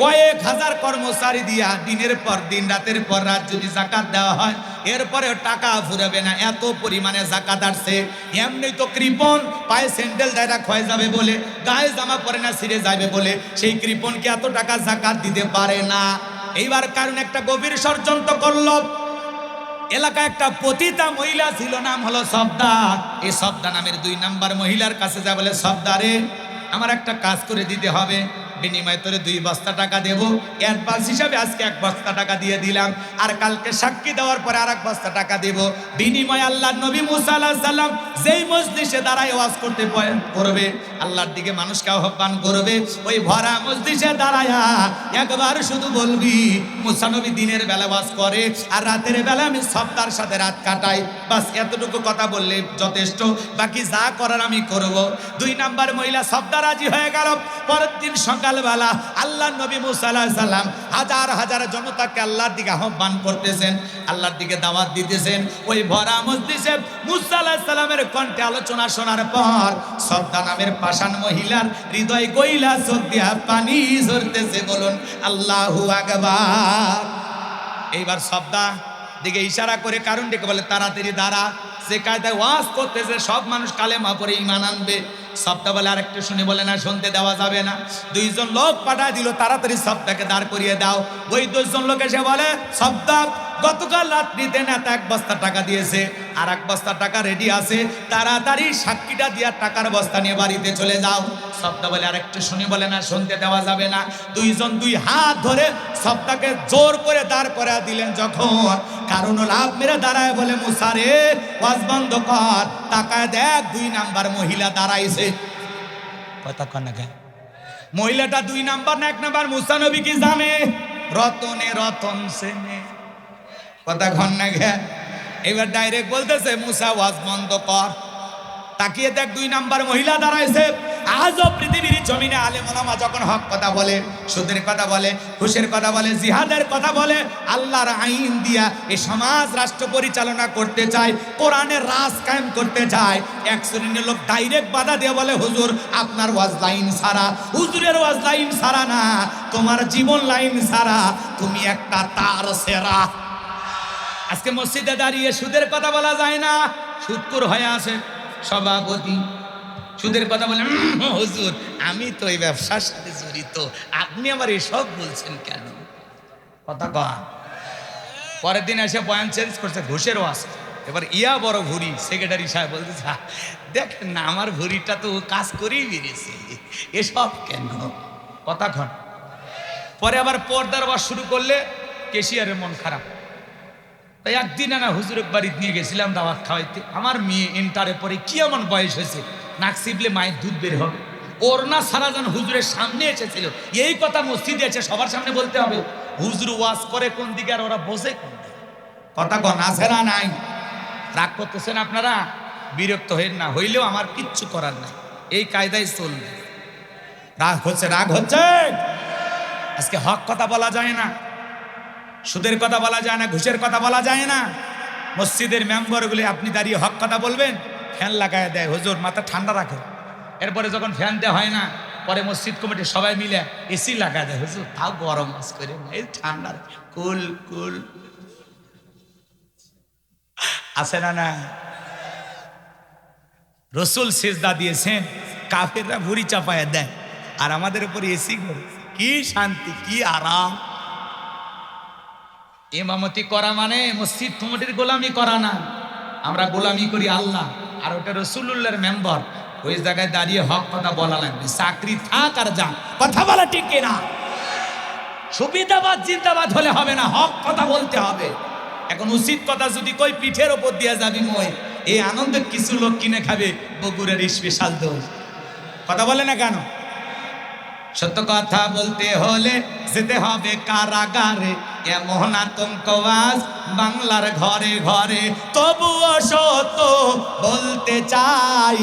কয়েক হাজার কর্মচারী দিয়া দিনের পর দিন রাতের পর রাত যদি জাকাত দেওয়া হয়, এরপরে টাকা ফুরাবে না, এত পরিমাণে জাকাত আসছে। এমনি তো কৃপণ, পায়ে স্যান্ডেল দায়রা ক্ষয় যাবে বলে, গায়ে জামা পরে না ছিঁড়ে যাবে বলে, সেই কৃপণকে এত টাকা জাকাত দিতে পারে না। এইবার কারণ একটা গভীর ষড়যন্ত্র করল। এলাকায় একটা পতিতা মহিলা ছিল, নাম হলো সবদা। এই সবদা নামের 2 নাম্বার মহিলার কাছে যা বলে, সবদা রে আমার একটা কাজ করে দিতে হবে, বিনিময়ে তোরে 2 বস্তা টাকা দেব। অ্যাডভান্স হিসাবে আজকে 1 বস্তা টাকা দিয়ে দিলাম, আর কালকে সাক্ষী দেওয়ার পরে আর 1 বস্তা টাকা দেব। বিনিময়ে আল্লাহর নবী মুসা আলাইহিস সালাম যেই মজলিসে দাঁড়ায় ওয়াজ করতে করবে, আল্লাহর দিকে মানুষকে আহ্বান করবে, ওই ভরা মজলিসে দাঁড়ায়া একবার শুধু বলবি মুসা নবী দিনের বেলা ওয়াজ করে আর রাতের বেলা আমি সবদার সাথে রাত কাটাই। বাস এতটুকু কথা বললে যথেষ্ট, বাকি যা করার আমি করব। 2 নাম্বার মহিলা সবদা রাজি হয়ে গেল। পরের দিন সকালবেলা আল্লাহর নবী মুসা আলাইহিস সালাম হাজার হাজার জনতাকে আল্লাহর দিকে আহ্বান করতেছেন, আল্লাহর দিকে দাওয়াত দিতেছেন। ওই ভরা মজলিসে মুসা আলাইহিস সালামের কণ্ঠে আলোচনা শোনার পর সবদা নামের পাষাণ মহিলার হৃদয় কইলা চোখ দিয়া পানি ঝরতেছে। বলুন আল্লাহু আকবার। এইবার সবদা দিকে ইশারা করে কারণ ডেকে বলে তাড়াতাড়ি দাঁড়া, যে কায়দায় ওয়াজ করতেছে সব মানুষ কালেমা পড়ে ঈমান আনবে। সবদা বলে আর একটু শুনে বলে না, শুনতে দেওয়া যাবে না। 2 জন লোক পাঠায় দিল, তাড়াতাড়ি সবদাকে দাঁড় করিয়ে দাও। ওই 2 জন লোক এসে বলে, সবদা গতকাল রাত্রিতে নেতা 1 বস্তা টাকা দিয়েছে, আর 1 বস্তা টাকা রেডি আছে, তাড়াতাড়ি সাক্ষীটা দিয়ে টাকার বস্তা নিয়ে বাড়িতে চলে যাও। সবদা বলে আর একটু শুনে বলে না, শুনতে দেওয়া যাবে না। 2 জন 2 হাত ধরে সবদাকে জোর করে দাঁড় করে দিলেন। যখন কারণ লাভ মেরে দাঁড়ায় বলে, মুসা রে ওয়াজ বন্ধ কর, তাকায় দেখ 2 নাম্বার মহিলা দাঁড়াইছে। কথা কন না কেন? মহিলাটা 2 নাম্বার না 1 নাম্বার? মুসা নবী কি জানে? রতনে রতন সেনে। কথা কন না কেন? এবার ডাইরেক্ট বলতেছে মুসা ওয়াজ বন্ধ কর। তাকিয়ে দেখ 2 নাম্বার মহিলা দাঁড়াইছে। আজও পৃথিবীর জমিনে আলেম ওলামা যখন হক কথা বলে, সুদের কথা বলে, ঘুষের কথা বলে, জিহাদের কথা বলে, আল্লাহর আইন দিয়া এই সমাজ রাষ্ট্র পরিচালনা করতে চায়, কোরআনের রাজ কায়েম করতে চায়, এক শ্রেণীর লোক ডাইরেক্ট বাধা দিয়ে বলে, হুজুর আপনার ওয়াজ লাইন ছাড়া। হুজুরের ওয়াজ লাইন ছাড়া না, তোমার জীবন লাইন ছাড়া, তুমি একটা তার সেরা। আজকে মসজিদে দাঁড়িয়ে সুদের কথা বলা যায় না, সুদখোর হয়ে আছে সভাপতি। সুদের কথা বলে, হুজুর আমি তো এই ব্যবসার সাথে জড়িত, আপনি আবার এসব বলছেন কেন? কথা কন। পরের দিন এসে বয়ান চেঞ্জ করছে, ঘুষেরও আছে। এবার বড় ভুরি সেক্রেটারি সাহেব বলতেছে, দেখেন না আমার ভুরিটা তো কাজ করেই বেরিয়েছে, এসব কেন? কথা কন। পরে আবার পর্দার ওয়াজ শুরু করলে কেশিয়ারের মন খারাপ। তাই একদিন না হুজুরের বাড়িতে নিয়ে গেছিলাম দাওয়াত খাওয়াইতে। আমার মেয়ে ইন্টারে পরে কি এমন বয়স হয়েছে, নাক চিপলে মায়ের দুধ বের হবে। ওড়না সারা যেন হুজুরের সামনে এসেছিল, এই কথা মসজিদে এসে সবার সামনে বলতে হবে। হুজুর ওয়াজ করে কোন দিকে আর ওরা বসে কোন দিকে। কথা কন আছে না নাই? রাগ করতেছেন আপনারা? বিরক্ত হইন না, হইলেও আমার কিচ্ছু করার নাই, এই কায়দায় চলবে। রাগ হচ্ছে, রাগ হচ্ছে। আজকে হক কথা বলা যায় না, সুদের কথা বলা যায় না, ঘুষের কথা বলা যায় না। মসজিদের মেম্বারগুলি আপনি দাঁড়িয়ে হক কথা বলবেন, ফ্যান লাগায় দেয়, হুজুর মাথা ঠান্ডা রাখে। এরপরে যখন ফ্যান দেওয়া হয় না, পরে মসজিদ কমিটি সবাই মিলে এসি লাগায় দেয়, হুজুর তাও গরম মাস করে এই ঠান্ডা কুল কুল। আছে না না? রসুল সিজদা দিয়েছেন, কাফেররা ভুঁড়ি চাপায় দেয়, আর আমাদের উপর এসি করে। কি শান্তি, কি আরাম। ইমামতি করা মানে মসজিদ কমিটির গোলামি করা না, আমরা গোলামি করি আল্লাহ, আর ওটা রসুলুল্লাহর মেম্বার। ওই জায়গায় দাঁড়িয়ে হক কথা বলা লাগবে, চাকরি থাক আর যা, কথা বলা ঠিক না। সুবিধাবাদ জিন্দাবাদ হলে হবে না, হক কথা বলতে হবে। এখন উচিত কথা যদি কই পিঠের ওপর দিয়ে যাবি মই, এই আনন্দের কিছু লোক কিনে খাবে বগুড়ার স্পেশাল দই। কথা বলে না কেন? সত্য কথা বলতে হলে যেতে হবে কারাগারে, এমন আতঙ্কবাজ বাংলার ঘরে ঘরে। তবুও সত্য বলতে চাই,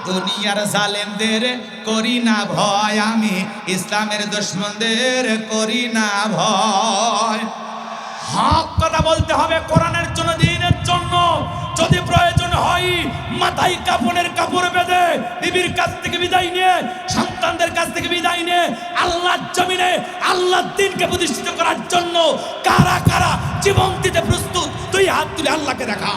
দুনিয়ার জালেমদের করি না ভয়, আমি ইসলামের দুশমনদের করি না ভয়। হক কথা বলতে হবে কোরআনের জন্য, দ্বীনের জন্য। যদি প্রয়োজন হয় মাথায় কাপড়ের কাপড় বেঁধে বিবির কাছ থেকে বিদায় নিয়ে, সন্তানদের কাছ থেকে বিদায় নিয়ে আল্লাহর জমিনে আল্লাহর দ্বীনকে প্রতিষ্ঠিত করার জন্য কারা কারা জীবন দিতে প্রস্তুত, তুই হাত তুলে আল্লাহকে দেখা।